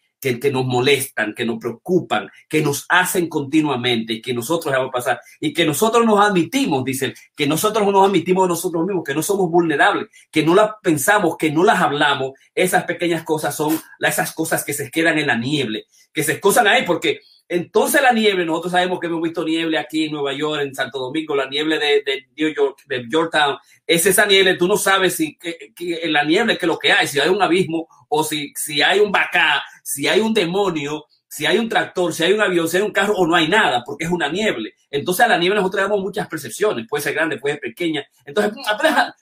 nos molestan, que nos preocupan, que nos hacen continuamente, y que nosotros vamos a pasar, y que nosotros nos admitimos, dicen, que nosotros nos admitimos de nosotros mismos, que no somos vulnerables, que no las pensamos, que no las hablamos. Esas pequeñas cosas son esas cosas que se quedan en la niebla, que se escosan ahí, porque entonces la niebla, nosotros sabemos que hemos visto niebla aquí en Nueva York, en Santo Domingo, la niebla de New York, de Yorktown, es esa niebla, tú no sabes si en la niebla qué es lo que hay, si hay un abismo o si hay un bacá, si hay un demonio, si hay un tractor, si hay un avión, si hay un carro o no hay nada, porque es una niebla. Entonces a la niebla nosotros damos muchas percepciones, puede ser grande, puede ser pequeña. Entonces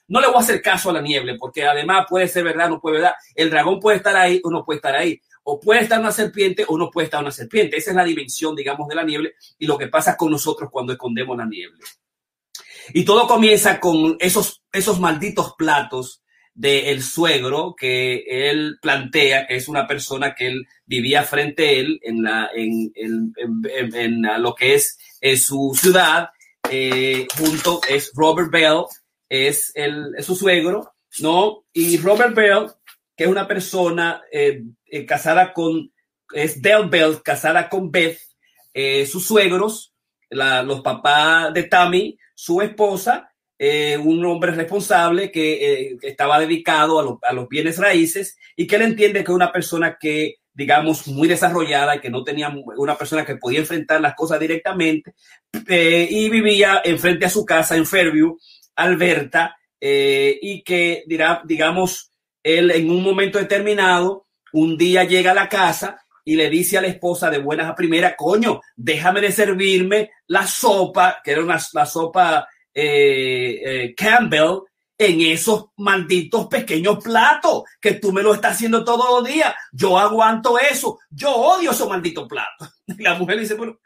no le voy a hacer caso a la niebla, porque además puede ser verdad, no puede ser verdad. El dragón puede estar ahí o no puede estar ahí. O puede estar una serpiente o no puede estar una serpiente. Esa es la dimensión, digamos, de la niebla y lo que pasa con nosotros cuando escondemos la niebla. Y todo comienza con esos malditos platos del suegro que él plantea, que es una persona que él vivía frente a él en lo que es su ciudad, junto es Robert Bell, es su suegro, ¿no? Y Robert Bell, que es una persona casada es Del Bell, casada con Beth, sus suegros, los papás de Tammy, su esposa, un hombre responsable que estaba dedicado a los bienes raíces, y que él entiende que es una persona que, digamos, muy desarrollada, y que no tenía una persona que podía enfrentar las cosas directamente, y vivía enfrente a su casa en Fairview, Alberta, y que, digamos, él en un momento determinado, un día llega a la casa y le dice a la esposa de buenas a primeras, coño, déjame de servirme la sopa, que era la sopa Campbell, en esos malditos pequeños platos que tú me lo estás haciendo todos los días. Yo aguanto eso. Yo odio esos malditos platos. Y la mujer dice, pero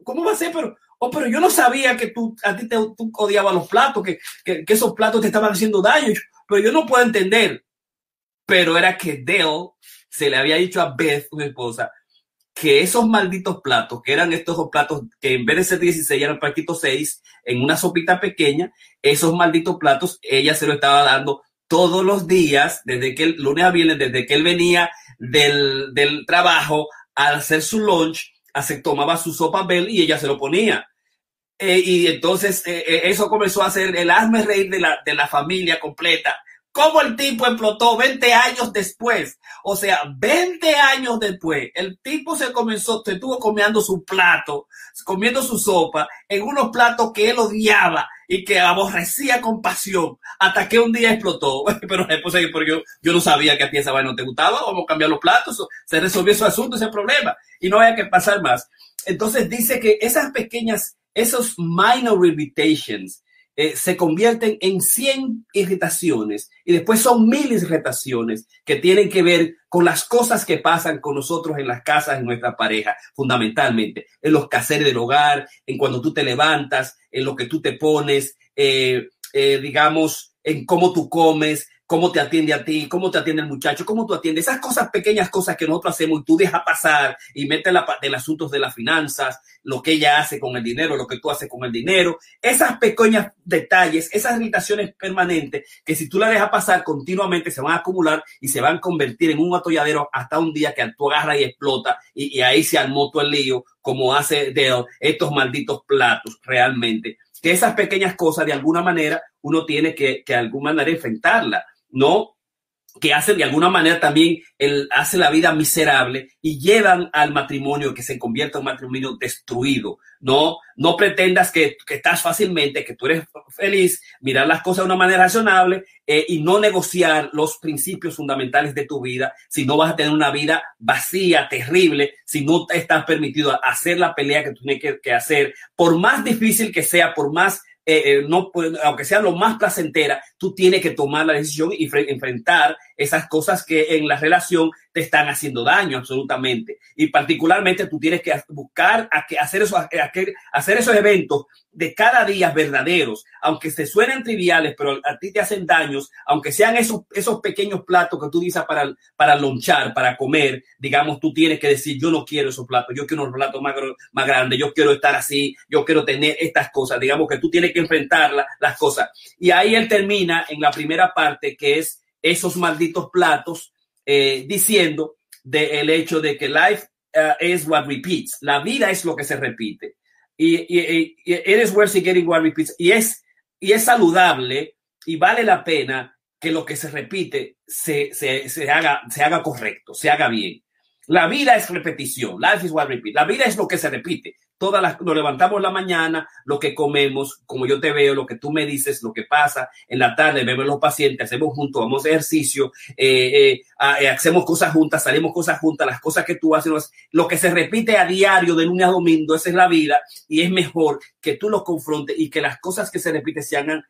¿cómo va a ser? Pero Oh, pero yo no sabía que tú odiabas los platos, que esos platos te estaban haciendo daño. Pero yo no puedo entender. Pero era que Dale se le había dicho a Beth, su esposa, que esos malditos platos, que eran estos platos que en vez de ser 16 eran plaquitos 6, en una sopita pequeña, esos malditos platos ella se lo estaba dando todos los días, desde que el lunes a viernes, desde que él venía del trabajo a hacer su lunch, tomaba su sopa Bell y ella se lo ponía. Y entonces eso comenzó a hacer el hazme reír de la familia completa. ¿Cómo el tipo explotó 20 años después? O sea, 20 años después, el tipo se estuvo comiendo su plato, comiendo su sopa, en unos platos que él odiaba y que aborrecía con pasión, hasta que un día explotó. Pero yo no sabía que a ti esa vaina no te gustaba, vamos a cambiar los platos, se resolvió su asunto, ese problema, y no había que pasar más. Entonces dice que esos minor irritations, se convierten en 100 irritaciones y después son 1000 irritaciones que tienen que ver con las cosas que pasan con nosotros en las casas de nuestra pareja, fundamentalmente, en los quehaceres del hogar, en cuando tú te levantas, en lo que tú te pones, digamos, en cómo tú comes, cómo te atiende a ti, cómo te atiende el muchacho, cómo tú atiendes, esas cosas, pequeñas cosas que nosotros hacemos y tú dejas pasar y metes del asuntos de las finanzas, lo que ella hace con el dinero, lo que tú haces con el dinero, esas pequeños detalles, esas irritaciones permanentes que si tú las dejas pasar continuamente se van a acumular y se van a convertir en un atolladero hasta un día que tú agarras y explota y ahí se armó todo el lío, como hace de estos malditos platos realmente. Que esas pequeñas cosas de alguna manera uno tiene que de alguna manera enfrentarla, ¿no? Que hacen de alguna manera también, hace la vida miserable y llevan al matrimonio que se convierta en un matrimonio destruido. No pretendas que estás fácilmente, que tú eres feliz, mirar las cosas de una manera razonable y no negociar los principios fundamentales de tu vida, si no vas a tener una vida vacía, terrible, si no te estás permitido hacer la pelea que tú tienes que hacer, por más difícil que sea, por más aunque sea lo más placentera, tú tienes que tomar la decisión y enfrentar esas cosas que en la relación te están haciendo daño absolutamente. Y particularmente tú tienes que buscar hacer esos eventos de cada día verdaderos, aunque se suenen triviales, pero a ti te hacen daños, aunque sean esos pequeños platos que tú dices para lonchar, para comer, digamos, tú tienes que decir, yo no quiero esos platos, yo quiero unos platos más grandes, yo quiero estar así, yo quiero tener estas cosas, digamos que tú tienes que enfrentar las cosas. Y ahí él termina en la primera parte, que es esos malditos platos, diciendo el hecho de que life is what repeats, la vida es lo que se repite. Y it is worth getting what repeats. Y es saludable y vale la pena que lo que se repite se haga correcto, se haga bien. La vida es repetición. Life is what repeats. La vida es lo que se repite. Nos levantamos en la mañana, lo que comemos, como yo te veo, lo que tú me dices, lo que pasa. En la tarde vemos los pacientes, hacemos juntos, vamos a ejercicio, hacemos cosas juntas, salimos cosas juntas, las cosas que tú haces, lo que se repite a diario de lunes a domingo, esa es la vida y es mejor que tú lo confrontes y que las cosas que se repiten se hagan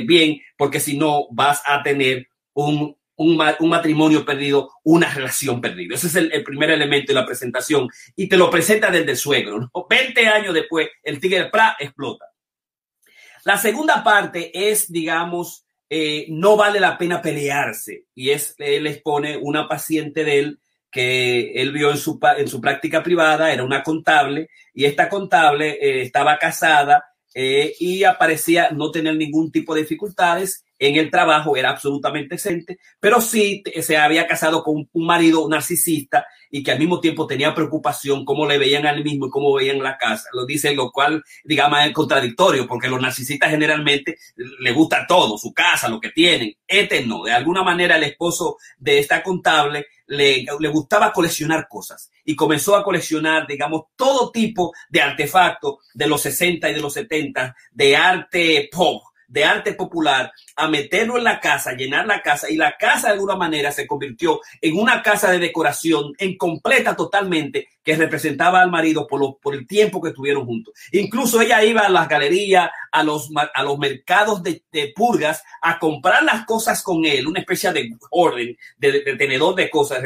bien, porque si no vas a tener un matrimonio perdido, una relación perdida. Ese es el primer elemento de la presentación y te lo presenta desde el suegro, ¿no? 20 años después, el tigre explota. La segunda parte es, digamos, no vale la pena pelearse y él expone una paciente de él que él vio en su práctica privada, era una contable y esta contable estaba casada y aparecía no tener ningún tipo de dificultades en el trabajo, era absolutamente decente, pero sí se había casado con un marido narcisista y que al mismo tiempo tenía preocupación cómo le veían a él mismo y cómo veían la casa. Lo dice, lo cual, digamos, es contradictorio, porque los narcisistas generalmente les gusta todo, su casa, lo que tienen. No. De alguna manera el esposo de esta contable le gustaba coleccionar cosas y comenzó a coleccionar, digamos, todo tipo de artefactos de los 60 y de los 70, de arte pop, de arte popular, a meterlo en la casa, llenar la casa, y la casa de alguna manera se convirtió en una casa de decoración en completa totalmente, que representaba al marido por el tiempo que estuvieron juntos. Incluso ella iba a las galerías, a los mercados de purgas a comprar las cosas con él, una especie de orden, de tenedor de cosas,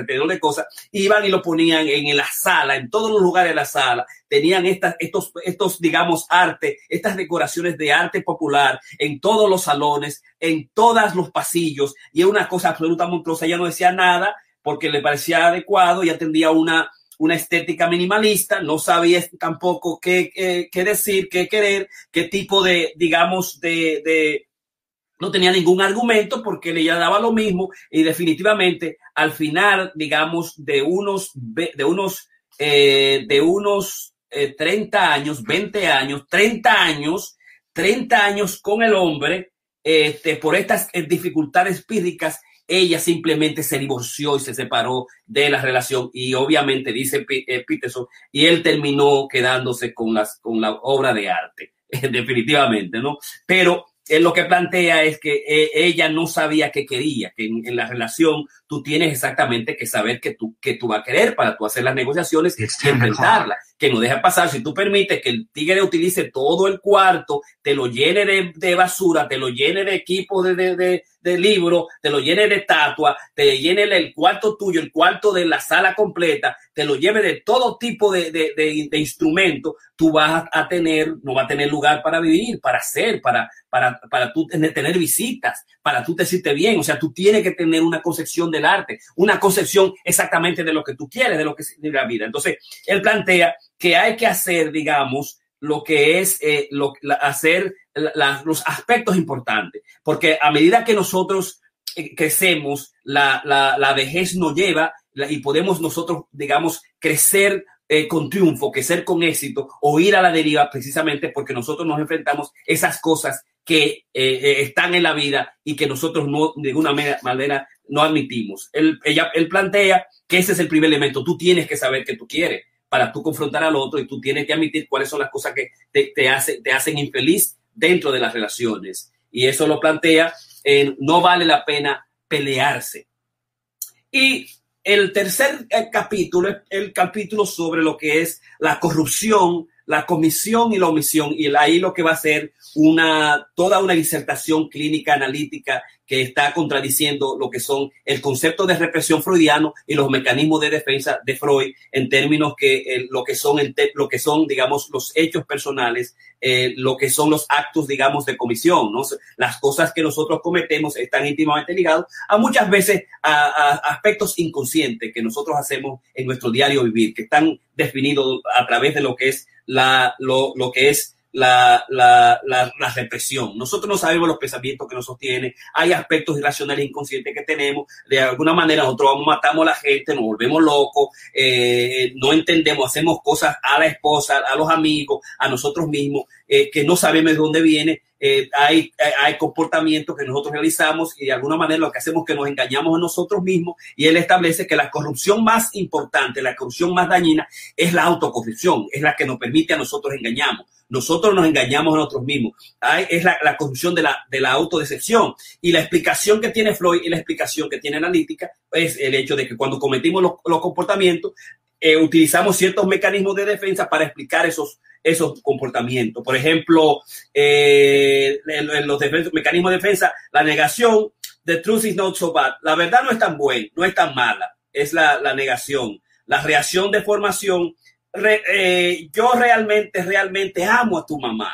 iban y lo ponían en la sala, en todos los lugares de la sala. Tenían estos digamos, arte, estas decoraciones de arte popular en todos los salones, en todos los pasillos, y es una cosa absolutamente monstruosa. Ella no decía nada porque le parecía adecuado, y atendía una estética minimalista, no sabía tampoco qué decir, qué querer, qué tipo de, digamos, no tenía ningún argumento porque le daba lo mismo, y definitivamente al final, digamos, de unos 30 años, 20 años, 30 años con el hombre, por estas dificultades pírricas, ella simplemente se divorció y se separó de la relación, y obviamente dice Peterson, y él terminó quedándose con la obra de arte, definitivamente, ¿no? Pero lo que plantea es que ella no sabía qué quería, que en la relación tú tienes exactamente que saber qué tú vas a querer para tú hacer las negociaciones y enfrentarla, que no deja pasar. Si tú permites que el tigre utilice todo el cuarto, te lo llene de basura, te lo llene de equipo de libros, te lo llene de estatua, te llene el cuarto tuyo, el cuarto de la sala completa, te lo lleve de todo tipo de instrumentos, tú no vas a tener lugar para vivir, para hacer, para tú tener visitas, para tú te sientes bien. O sea, tú tienes que tener una concepción del arte, una concepción exactamente de lo que tú quieres, de lo que es la vida. Entonces, él plantea que hay que hacer, digamos, lo que es hacer los aspectos importantes, porque a medida que nosotros crecemos, la vejez nos lleva y podemos nosotros, digamos, crecer con triunfo, crecer con éxito o ir a la deriva, precisamente porque nosotros nos enfrentamos esas cosas que están en la vida y que nosotros no, de ninguna manera no admitimos. Él plantea que ese es el primer elemento. Tú tienes que saber qué tú quieres para tú confrontar al otro, y tú tienes que admitir cuáles son las cosas que te hacen infeliz dentro de las relaciones. Y eso lo plantea en No vale la pena pelearse. Y el tercer capítulo es el capítulo sobre lo que es la corrupción, la comisión y la omisión. Y ahí lo que va a ser toda una disertación clínica analítica que está contradiciendo lo que son el concepto de represión freudiano y los mecanismos de defensa de Freud, en términos que lo que son, digamos, los hechos personales, lo que son los actos, digamos, de comisión, ¿no? Las cosas que nosotros cometemos están íntimamente ligados a muchas veces a aspectos inconscientes que nosotros hacemos en nuestro diario vivir, que están definidos a través de lo que es lo que es la represión. Nosotros no sabemos los pensamientos que nos sostienen. Hay aspectos irracionales inconscientes que tenemos. De alguna manera nosotros matamos a la gente, nos volvemos locos, no entendemos, hacemos cosas a la esposa, a los amigos, a nosotros mismos, que no sabemos de dónde viene. Hay comportamientos que nosotros realizamos, y de alguna manera lo que hacemos es que nos engañamos a nosotros mismos, y él establece que la corrupción más importante, la corrupción más dañina, es la autocorrupción, es la que nos permite a nosotros engañarnos. Nosotros nos engañamos a nosotros mismos. Es la corrupción de la autodecepción. Y la explicación que tiene Freud y la explicación que tiene analítica es el hecho de que cuando cometimos los comportamientos, utilizamos ciertos mecanismos de defensa para explicar esos comportamientos. Por ejemplo, en los mecanismos de defensa, la negación, the truth is not so bad. La verdad no es tan buena, no es tan mala. Es la negación. La reacción de formación, yo realmente amo a tu mamá,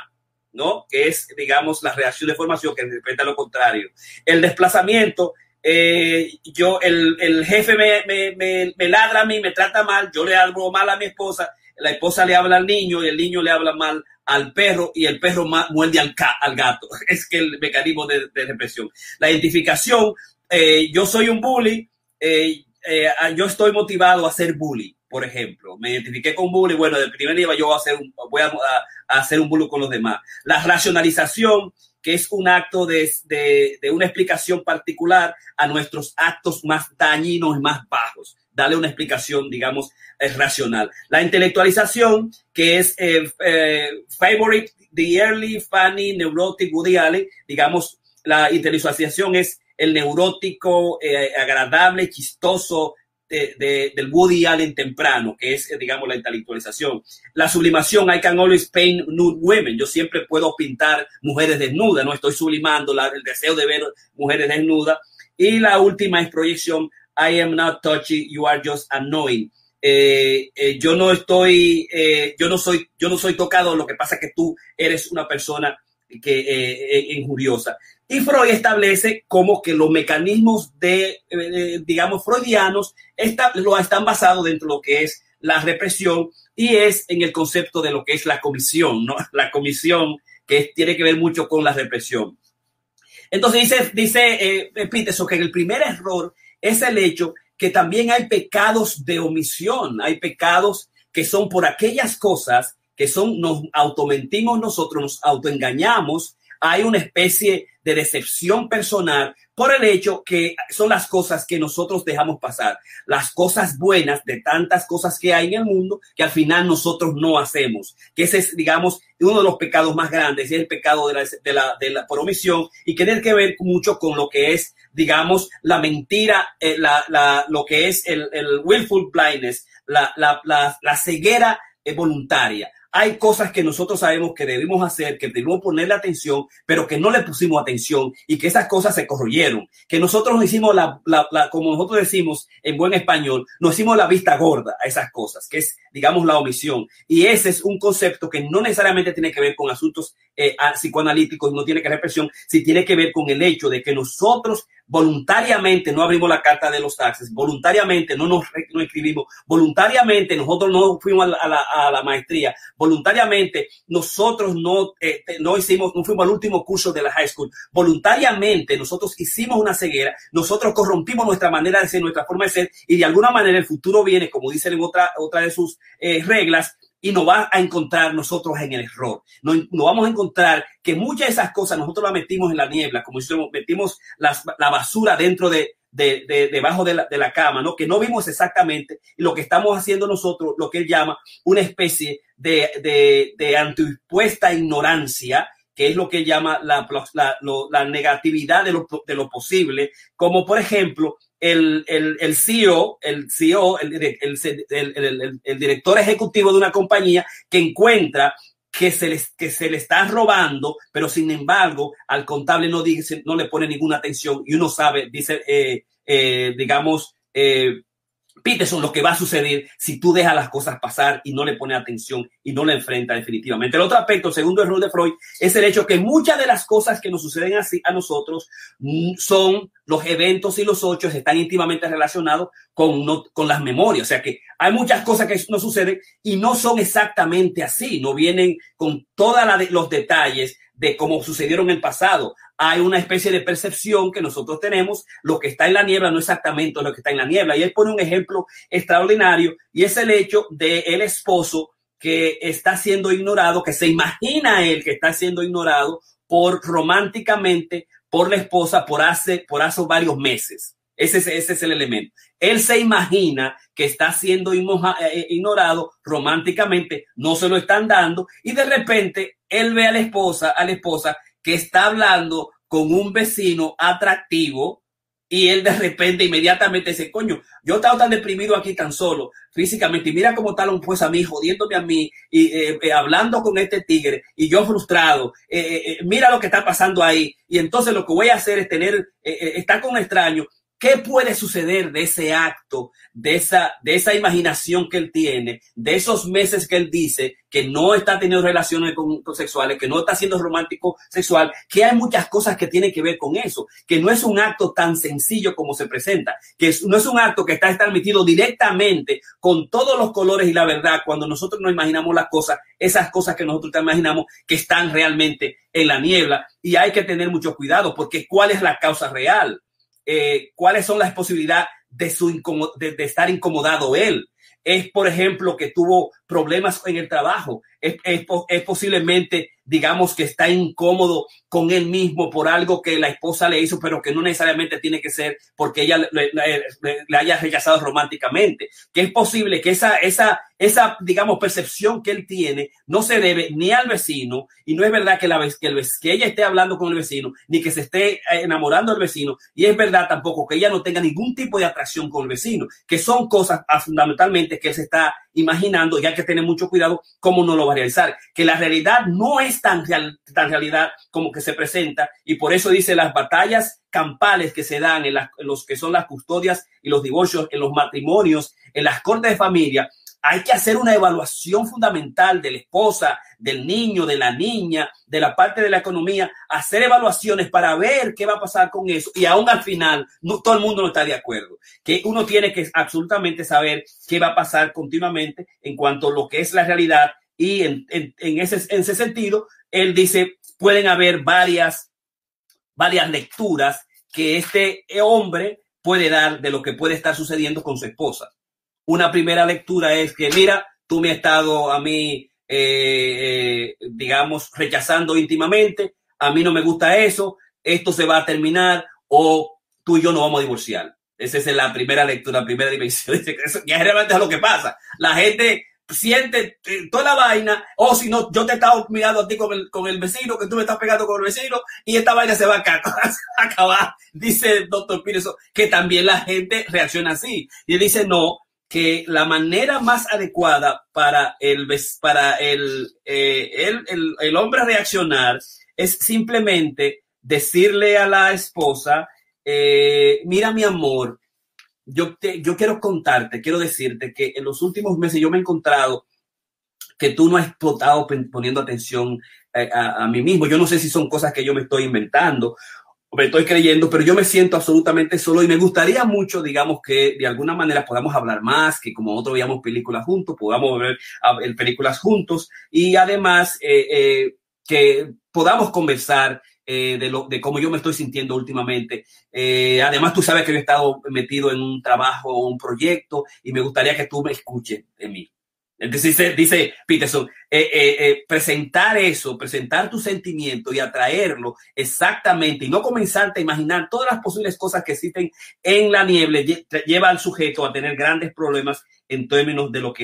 ¿no? Que es, digamos, la reacción de formación que interpreta lo contrario. El desplazamiento, el jefe me ladra a mí, me trata mal, yo le hablo mal a mi esposa, la esposa le habla al niño y el niño le habla mal al perro, y el perro muerde al gato. Es que el mecanismo de represión. La identificación, yo soy un bully, yo estoy motivado a ser bully. Por ejemplo, me identifiqué con bully. Bueno, del primer día yo voy a hacer un bully con los demás. La racionalización, que es un acto de una explicación particular a nuestros actos más dañinos y más bajos. Darle una explicación, digamos, racional. La intelectualización, que es favorite, the early, funny, neurotic, Woody Allen. Digamos, la intelectualización es el neurótico, agradable, chistoso, del Woody Allen temprano, que es, digamos, la intelectualización. La sublimación, I can always paint nude women. Yo siempre puedo pintar mujeres desnudas, no estoy sublimando el deseo de ver mujeres desnudas. Y la última es proyección, I am not touchy, you are just annoying. Yo no soy tocado, lo que pasa es que tú eres una persona injuriosa. Y Freud establece como que los mecanismos digamos, freudianos están basados dentro de lo que es la represión y es en el concepto de lo que es la comisión, ¿no? La comisión que tiene que ver mucho con la represión. Entonces dice Peterson que el primer error es el hecho que también hay pecados de omisión, hay pecados que son por aquellas cosas que nos automentimos nosotros, nos autoengañamos, hay una especie de decepción personal por el hecho que son las cosas que nosotros dejamos pasar, las cosas buenas de tantas cosas que hay en el mundo que al final nosotros no hacemos, que ese es, digamos, uno de los pecados más grandes, es el pecado de la por omisión y que tiene que ver mucho con lo que es, digamos, la mentira, lo que es el willful blindness, la ceguera voluntaria. Hay cosas que nosotros sabemos que debimos hacer, que debimos ponerle atención, pero que no le pusimos atención y que esas cosas se corroyeron. Que nosotros nos hicimos como nosotros decimos en buen español, nos hicimos la vista gorda a esas cosas, que es, digamos, la omisión. Y ese es un concepto que no necesariamente tiene que ver con asuntos psicoanalíticos, no tiene que ver represión, sí tiene que ver con el hecho de que nosotros voluntariamente no abrimos la carta de los taxes, voluntariamente no escribimos, voluntariamente nosotros no fuimos a la maestría, voluntariamente nosotros no fuimos al último curso de la high school, voluntariamente nosotros hicimos una ceguera, nosotros corrompimos nuestra manera de ser, nuestra forma de ser y de alguna manera el futuro viene, como dicen en otra de sus reglas, y nos va a encontrar nosotros en el error. Nos vamos a encontrar que muchas de esas cosas nosotros las metimos en la niebla, como si metimos la basura dentro debajo de la cama, ¿no? Que no vimos exactamente y lo que estamos haciendo nosotros, lo que él llama una especie de antepuesta ignorancia, que es lo que él llama la negatividad de lo posible, como por ejemplo el CEO, el director ejecutivo de una compañía que encuentra que se le está robando, pero sin embargo al contable no le pone ninguna atención y uno sabe, dice, digamos, Peterson, lo que va a suceder si tú dejas las cosas pasar y no le pones atención y no le enfrentas definitivamente. El otro aspecto, el segundo error de Freud, es el hecho que muchas de las cosas que nos suceden así a nosotros son los eventos y los hechos están íntimamente relacionados con las memorias. O sea que hay muchas cosas que nos suceden y no son exactamente así, no vienen con todos los detalles de cómo sucedieron en el pasado. Hay una especie de percepción que nosotros tenemos, lo que está en la niebla no es exactamente lo que está en la niebla. Y él pone un ejemplo extraordinario y es el hecho del esposo que está siendo ignorado, que se imagina él que está siendo ignorado románticamente por la esposa por hace varios meses. Ese es el elemento. Él se imagina que está siendo ignorado románticamente, no se lo están dando y de repente él ve a la esposa que está hablando con un vecino atractivo y él de repente inmediatamente dice, coño, yo estaba tan deprimido aquí tan solo físicamente y mira cómo está pues a mí, jodiéndome a mí y hablando con este tigre y yo frustrado, mira lo que está pasando ahí y entonces lo que voy a hacer es estar con un extraño. ¿Qué puede suceder de ese acto, de esa imaginación que él tiene, de esos meses que él dice que no está teniendo relaciones sexuales, que no está siendo romántico sexual, que hay muchas cosas que tienen que ver con eso, que no es un acto tan sencillo como se presenta, que no es un acto que está transmitido directamente con todos los colores y la verdad cuando nosotros nos imaginamos las cosas, esas cosas que nosotros imaginamos que están realmente en la niebla y hay que tener mucho cuidado porque ¿cuál es la causa real? ¿Cuáles son las posibilidades de estar incomodado él? Es, por ejemplo, que tuvo problemas en el trabajo. Es posiblemente digamos que está incómodo con él mismo por algo que la esposa le hizo, pero que no necesariamente tiene que ser porque ella le haya rechazado románticamente. Que es posible que esa digamos, percepción que él tiene no se debe ni al vecino, y no es verdad que ella esté hablando con el vecino, ni que se esté enamorando del vecino, y es verdad tampoco que ella no tenga ningún tipo de atracción con el vecino, que son cosas fundamentalmente que él se está imaginando, y hay que tener mucho cuidado cómo no lo va a realizar, que la realidad no es tan realidad como que se presenta, y por eso dice las batallas campales que se dan en los que son las custodias y los divorcios, en los matrimonios, en las cortes de familia. Hay que hacer una evaluación fundamental de la esposa, del niño, de la niña, de la parte de la economía, hacer evaluaciones para ver qué va a pasar con eso. Y aún al final, no todo el mundo no está de acuerdo. Que uno tiene que absolutamente saber qué va a pasar continuamente en cuanto a lo que es la realidad. Y en ese sentido, él dice, pueden haber varias lecturas que este hombre puede dar de lo que puede estar sucediendo con su esposa. Una primera lectura es que, mira, tú me has estado a mí, digamos, rechazando íntimamente, a mí no me gusta eso, esto se va a terminar o tú y yo nos vamos a divorciar. Esa es la primera lectura, la primera dimensión. Eso ya realmente es lo que pasa. La gente siente toda la vaina, o si no, yo te he estado mirando a ti con el vecino, que tú me estás pegando con el vecino, y esta vaina se va a acabar. Dice el doctor Peterson que también la gente reacciona así. Y él dice, no, que la manera más adecuada para el hombre reaccionar es simplemente decirle a la esposa, mira mi amor, yo quiero decirte que en los últimos meses yo me he encontrado que tú no has estado poniendo atención a mí mismo. Yo no sé si son cosas que yo me estoy inventando, me estoy creyendo, pero yo me siento absolutamente solo y me gustaría mucho, digamos, que de alguna manera podamos hablar más, que como nosotros veamos películas juntos, podamos ver películas juntos y además que podamos conversar de cómo yo me estoy sintiendo últimamente. Además, tú sabes que yo he estado metido en un trabajo, un proyecto y me gustaría que tú me escuches de mí. Entonces dice Peterson, presentar tu sentimiento y atraerlo exactamente y no comenzarte a imaginar todas las posibles cosas que existen en la niebla, lleva al sujeto a tener grandes problemas en términos de lo que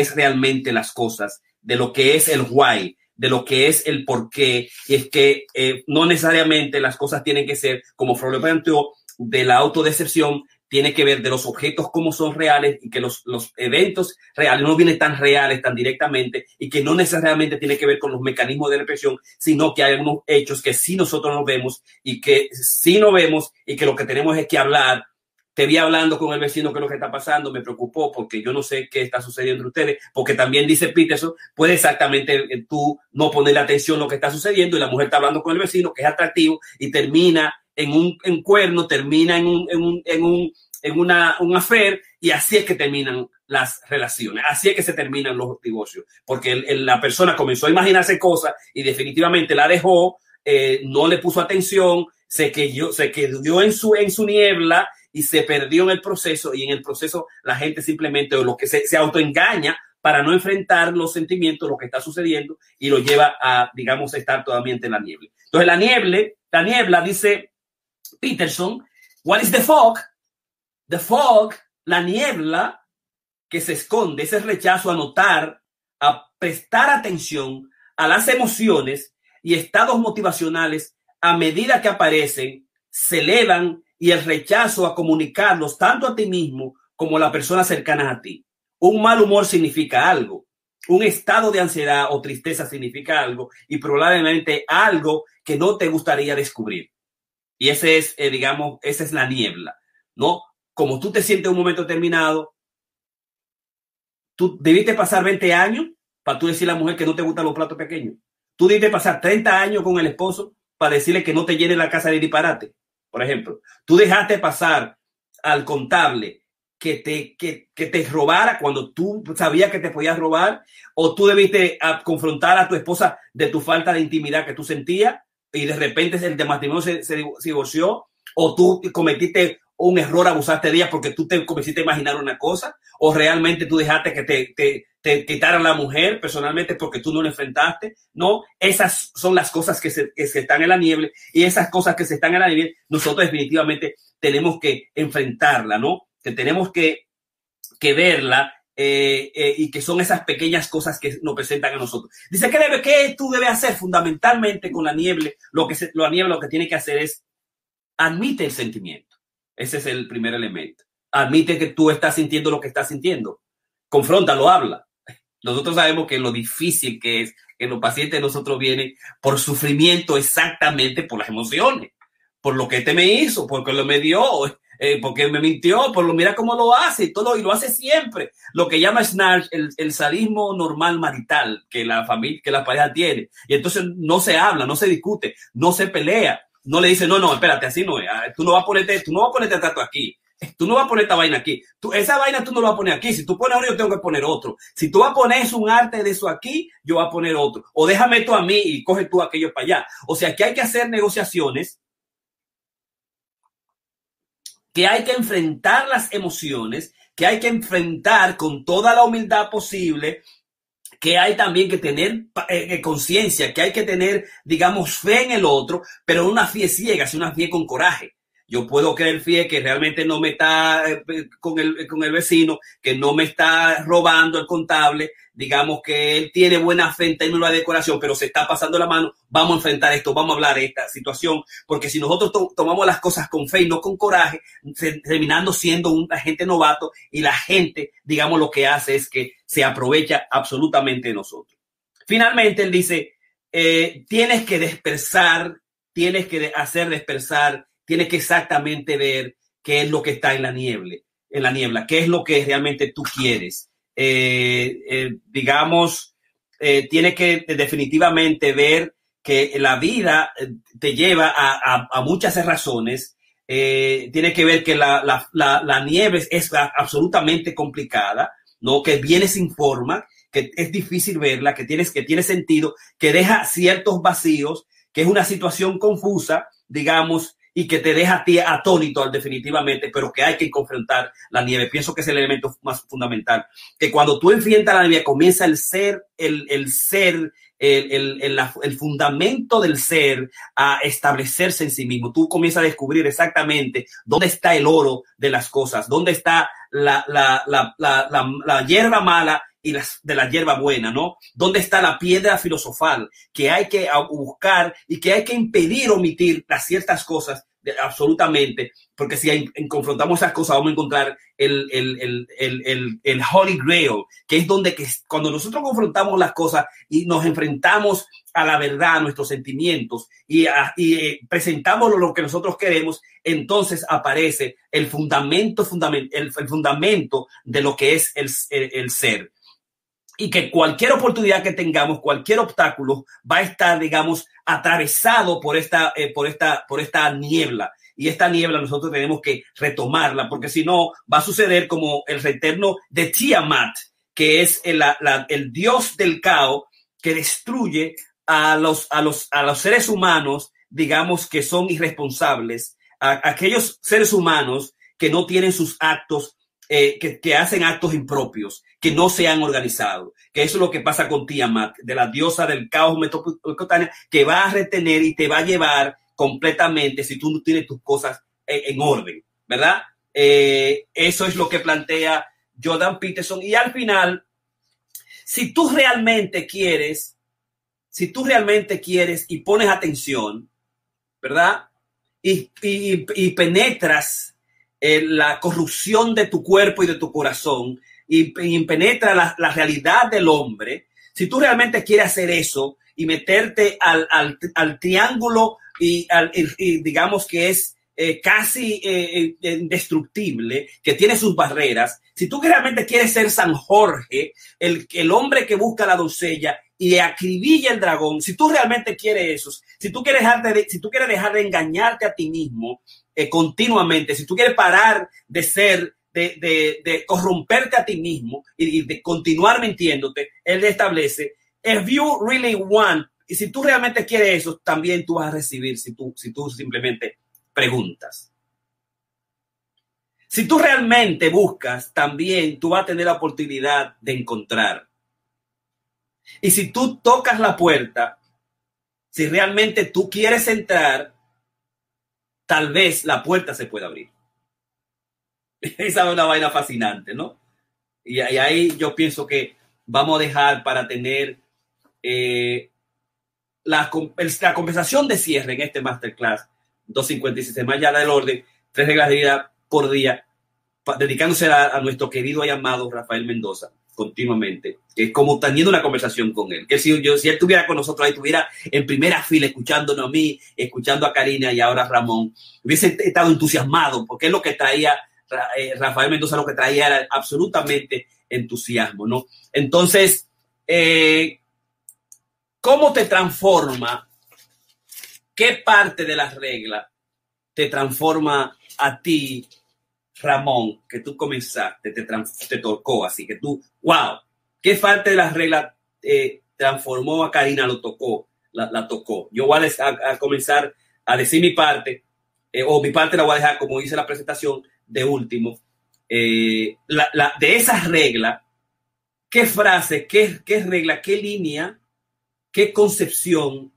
es realmente las cosas, de lo que es el why, de lo que es el por qué. Y es que no necesariamente las cosas tienen que ser, como Freud planteó, de la autodecepción, tiene que ver de los objetos como son reales y que los eventos reales no vienen tan reales, tan directamente, y que no necesariamente tiene que ver con los mecanismos de represión, sino que hay algunos hechos que sí nosotros nos vemos y que sí no vemos y que lo que tenemos es que hablar. Te vi hablando con el vecino, que es lo que está pasando, me preocupó porque yo no sé qué está sucediendo entre ustedes, porque también dice Peterson, puede exactamente tú no ponerle atención a lo que está sucediendo y la mujer está hablando con el vecino, que es atractivo, y termina en un cuerno, termina en un affair, y así es que terminan las relaciones, así es que se terminan los divorcios, porque la persona comenzó a imaginarse cosas y definitivamente la dejó, no le puso atención, se quedó en su niebla y se perdió en el proceso, y en el proceso la gente simplemente, o lo que se autoengaña para no enfrentar los sentimientos, lo que está sucediendo, y lo lleva a, digamos, estar totalmente en la niebla. Entonces la niebla, dice Peterson, what is the fog? The fog, la niebla que se esconde, ese rechazo a notar, a prestar atención a las emociones y estados motivacionales a medida que aparecen, se elevan, y el rechazo a comunicarlos tanto a ti mismo como a las personas cercanas a ti. Un mal humor significa algo, un estado de ansiedad o tristeza significa algo, y probablemente algo que no te gustaría descubrir. Y ese es, digamos, esa es la niebla, ¿no? Como tú te sientes en un momento determinado, tú debiste pasar 20 años para tú decirle a la mujer que no te gustan los platos pequeños. Tú debiste pasar 30 años con el esposo para decirle que no te llene la casa de disparate. Por ejemplo, tú dejaste pasar al contable que te robara cuando tú sabías que te podías robar, o tú debiste confrontar a tu esposa de tu falta de intimidad que tú sentías y de repente el matrimonio se divorció, o tú cometiste un error, abusaste de ella porque tú te comenzaste a imaginar una cosa, o realmente tú dejaste que te quitaran la mujer personalmente porque tú no la enfrentaste. No, esas son las cosas que se están en la niebla, y esas cosas que se están en la niebla, nosotros definitivamente tenemos que enfrentarla, ¿no? Que tenemos que verla, y que son esas pequeñas cosas que nos presentan a nosotros. Dice, ¿qué tú debes hacer fundamentalmente con la niebla? La niebla lo que tiene que hacer es admite el sentimiento. Ese es el primer elemento. Admite que tú estás sintiendo lo que estás sintiendo. Confróntalo, habla. Nosotros sabemos que lo difícil que es que los pacientes de nosotros vienen por sufrimiento, exactamente por las emociones, por lo que me hizo, porque lo me dio, porque me mintió, mira cómo lo hace, y lo hace siempre. Lo que llama Snarch el sadismo normal marital que la pareja tiene. Y entonces no se habla, no se discute, no se pelea, no le dice, no, espérate, así no es. Tú no vas a ponerte trato aquí. Tú no vas a poner esta vaina aquí. Esa vaina tú no la vas a poner aquí. Si tú pones uno, yo tengo que poner otro. Si tú vas a poner un arte de eso aquí, yo voy a poner otro. O déjame esto a mí y coge tú aquello para allá. O sea, que hay que hacer negociaciones, que hay que enfrentar las emociones, que hay que enfrentar con toda la humildad posible, que hay también que tener conciencia, que hay que tener, digamos, fe en el otro, pero no una fe ciega, sino una fe con coraje. Yo puedo creer fe que realmente no me está con el vecino, que no me está robando el contable, digamos que él tiene buena fe en términos de decoración, pero se está pasando la mano. Vamos a enfrentar esto, vamos a hablar de esta situación, porque si nosotros tomamos las cosas con fe y no con coraje, terminando siendo un agente novato, y la gente, digamos, lo que hace es que se aprovecha absolutamente de nosotros. Finalmente, él dice, tienes que dispersar, tienes que hacer dispersar, tienes que exactamente ver qué es lo que está en la niebla, qué es lo que realmente tú quieres. Digamos, tienes que definitivamente ver que la vida te lleva a muchas razones. Tienes que ver que la nieve es absolutamente complicada, ¿no? Que viene sin forma, que es difícil verla, que tiene sentido, que deja ciertos vacíos, que es una situación confusa, digamos, y que te deja a ti atónito definitivamente, pero que hay que confrontar la nieve. Pienso que es el elemento más fundamental, que cuando tú enfrentas la nieve comienza el fundamento del ser a establecerse en sí mismo. Tú comienzas a descubrir exactamente dónde está el oro de las cosas, dónde está la hierba mala y de la hierba buena, ¿no? ¿Dónde está la piedra filosofal que hay que buscar y que hay que impedir omitir las ciertas cosas absolutamente? Porque si confrontamos esas cosas vamos a encontrar el Holy Grail, que es donde cuando nosotros confrontamos las cosas y nos enfrentamos a la verdad, a nuestros sentimientos y presentamos lo que nosotros queremos, entonces aparece el fundamento de lo que es el ser. Y que cualquier oportunidad que tengamos, cualquier obstáculo va a estar, digamos, atravesado por esta niebla. Y esta niebla nosotros tenemos que retomarla, porque si no va a suceder como el retorno de Tiamat, que es el dios del caos que destruye a los seres humanos, digamos, que son irresponsables, a aquellos seres humanos que no tienen sus actos, que hacen actos impropios, que no se han organizado, que eso es lo que pasa con Tiamat, de la diosa del caos mesopotávia, que va a retener y te va a llevar completamente si tú no tienes tus cosas en orden, ¿verdad? Eso es lo que plantea Jordan Peterson. Y al final, si tú realmente quieres y pones atención, ¿verdad? Y penetras la corrupción de tu cuerpo y de tu corazón y penetra la realidad del hombre, si tú realmente quieres hacer eso y meterte al triángulo y digamos que es casi indestructible, que tiene sus barreras, si tú realmente quieres ser San Jorge, el hombre que busca a la doncella y acribilla el dragón, si tú realmente quieres eso, si tú quieres dejar de engañarte a ti mismo continuamente, si tú quieres parar de ser, de corromperte a ti mismo y de continuar mintiéndote, él establece, if you really want, y si tú realmente quieres eso, también tú vas a recibir si tú simplemente preguntas. Si tú realmente buscas, también tú vas a tener la oportunidad de encontrar. Y si tú tocas la puerta, si realmente tú quieres entrar, tal vez la puerta se pueda abrir. Esa es una vaina fascinante, ¿no? Y ahí yo pienso que vamos a dejar para tener la conversación de cierre en este masterclass 256, más allá del orden, 3 reglas de vida por día, dedicándose a nuestro querido y amado Rafael Mendoza continuamente, que es como teniendo una conversación con él, que si él estuviera con nosotros ahí, estuviera en primera fila escuchándonos a mí, escuchando a Karina y ahora a Ramón, hubiese estado entusiasmado, porque es lo que traía Rafael Mendoza, lo que traía era absolutamente entusiasmo, ¿no? Entonces, ¿cómo te transforma? ¿Qué parte de las reglas te transforma a ti, Ramón, que tú comenzaste, te tocó así, que tú, wow, ¿qué parte de las reglas transformó a Karina, lo tocó, la tocó? Yo voy a comenzar a decir mi parte, o mi parte la voy a dejar, como dice la presentación, de último. De esas reglas, ¿qué frase, qué regla, qué línea, qué concepción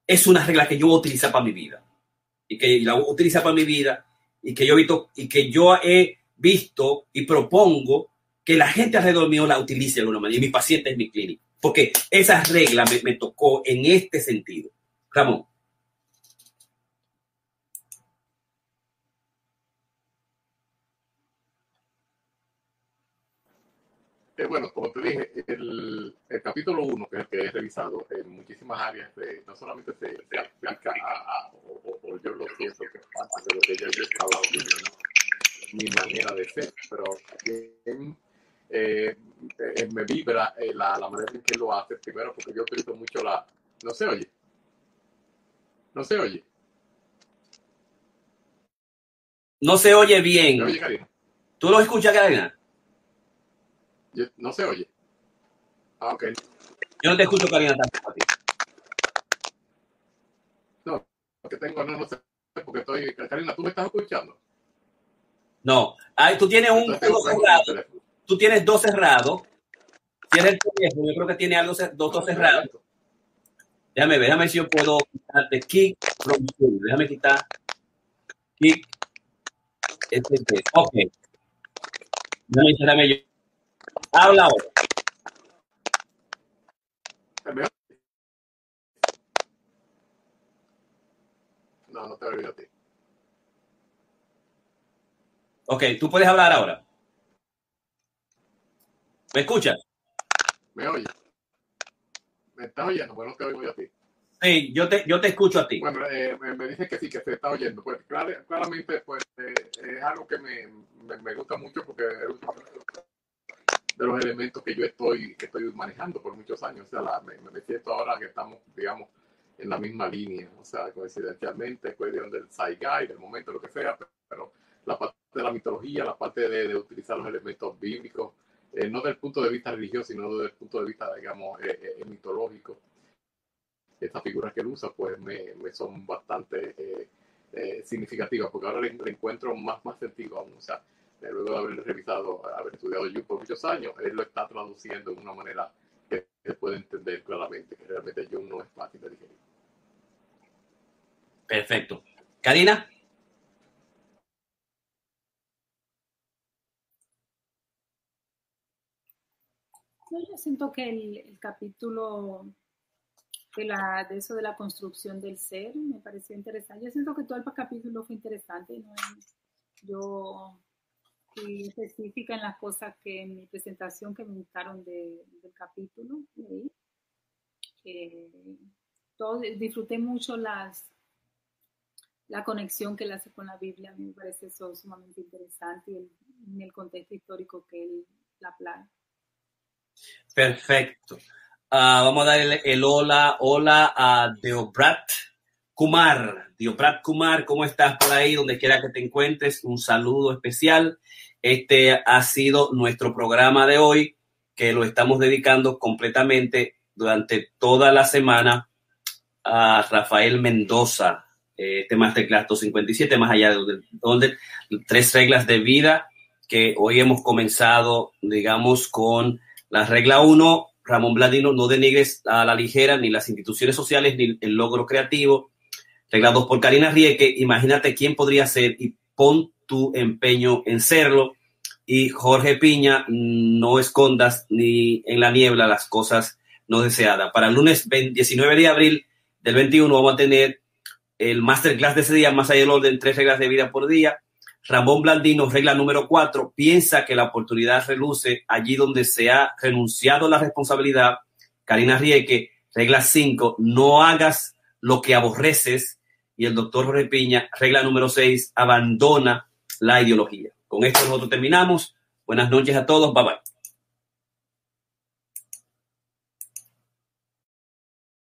es una regla que yo voy a utilizar para mi vida? Y que la voy a utilizar para mi vida y que yo he visto y propongo que la gente alrededor mío la utilice de alguna manera, y mi paciente es mi clínica, porque esa regla me tocó en este sentido. Ramón. Bueno, como te dije, el capítulo 1, que es el que he revisado en muchísimas áreas, no solamente se aplica o yo lo pienso que es parte de lo que yo he estado haciendo, ¿no? Mi manera de ser, pero también me vibra la manera en que lo hace, primero porque yo utilizo mucho ¿No se oye? ¿No se oye? No se oye bien. ¿Me oye, Karina? ¿Tú lo escuchas, Karina? No se oye. Ah, ok. Yo no te escucho, Karina, tampoco a ti. No, porque no sé, porque estoy... Karina, ¿tú me estás escuchando? No. Tú tienes uno cerrado. Tú tienes 2 cerrados. Tienes el teléfono, yo creo que tiene algo, dos cerrados. Déjame ver si yo puedo quitar de Kick from Zoom. Déjame quitar Kick. Ok. Déjame yo. Habla ahora. No te oigo a ti. Ok, tú puedes hablar ahora. ¿Me escuchas? ¿Me oyes? ¿Me estás oyendo? Bueno, no te oigo yo a ti. Sí, yo te escucho a ti. Bueno, me dice que sí, que se está oyendo. Pues claramente pues, es algo que me gusta mucho porque es de los elementos que yo estoy manejando por muchos años. O sea, me siento ahora que estamos, digamos, en la misma línea. O sea, coincidencialmente, es cuestión del zeitgeist, del momento, lo que sea, pero la parte de la mitología, la parte de utilizar los elementos bíblicos, no desde el punto de vista religioso, sino desde el punto de vista, digamos, mitológico. Estas figuras que él usa, pues me son bastante significativas, porque ahora le encuentro más sentido aún. O sea, luego de haber revisado, haber estudiado Jung por muchos años, él lo está traduciendo de una manera que se puede entender claramente, que realmente Jung no es fácil de digerir. Perfecto. Karina. Yo siento que el capítulo de eso de la construcción del ser me pareció interesante. Yo siento que todo el capítulo fue interesante, ¿no? Yo fui específica en las cosas que en mi presentación que me gustaron del capítulo. Disfruté mucho la conexión que él hace con la Biblia. A mí me parece eso sumamente interesante en el contexto histórico que él la plantea. Perfecto. Vamos a darle el hola a Deobrat Kumar. Deobrat Kumar, ¿cómo estás por ahí? Donde quiera que te encuentres, un saludo especial. Este ha sido nuestro programa de hoy, que lo estamos dedicando completamente durante toda la semana a Rafael Mendoza, este Masterclass 257, más allá de donde 3 reglas de vida, que hoy hemos comenzado, digamos, con la regla 1, Ramón Blandino, no denigres a la ligera ni las instituciones sociales ni el logro creativo. Regla 2 por Karina Rieke, imagínate quién podría ser y pon tu empeño en serlo. Y Jorge Piña, no escondas ni en la niebla las cosas no deseadas. Para el lunes 19 de abril del 21 vamos a tener el masterclass de ese día, más allá del orden, 3 reglas de vida por día. Ramón Blandino, regla número 4, piensa que la oportunidad reluce allí donde se ha renunciado a la responsabilidad. Karina Rieke, regla 5, no hagas lo que aborreces. Y el doctor Jorge Piña, regla número 6, abandona la ideología. Con esto nosotros terminamos. Buenas noches a todos. Bye bye.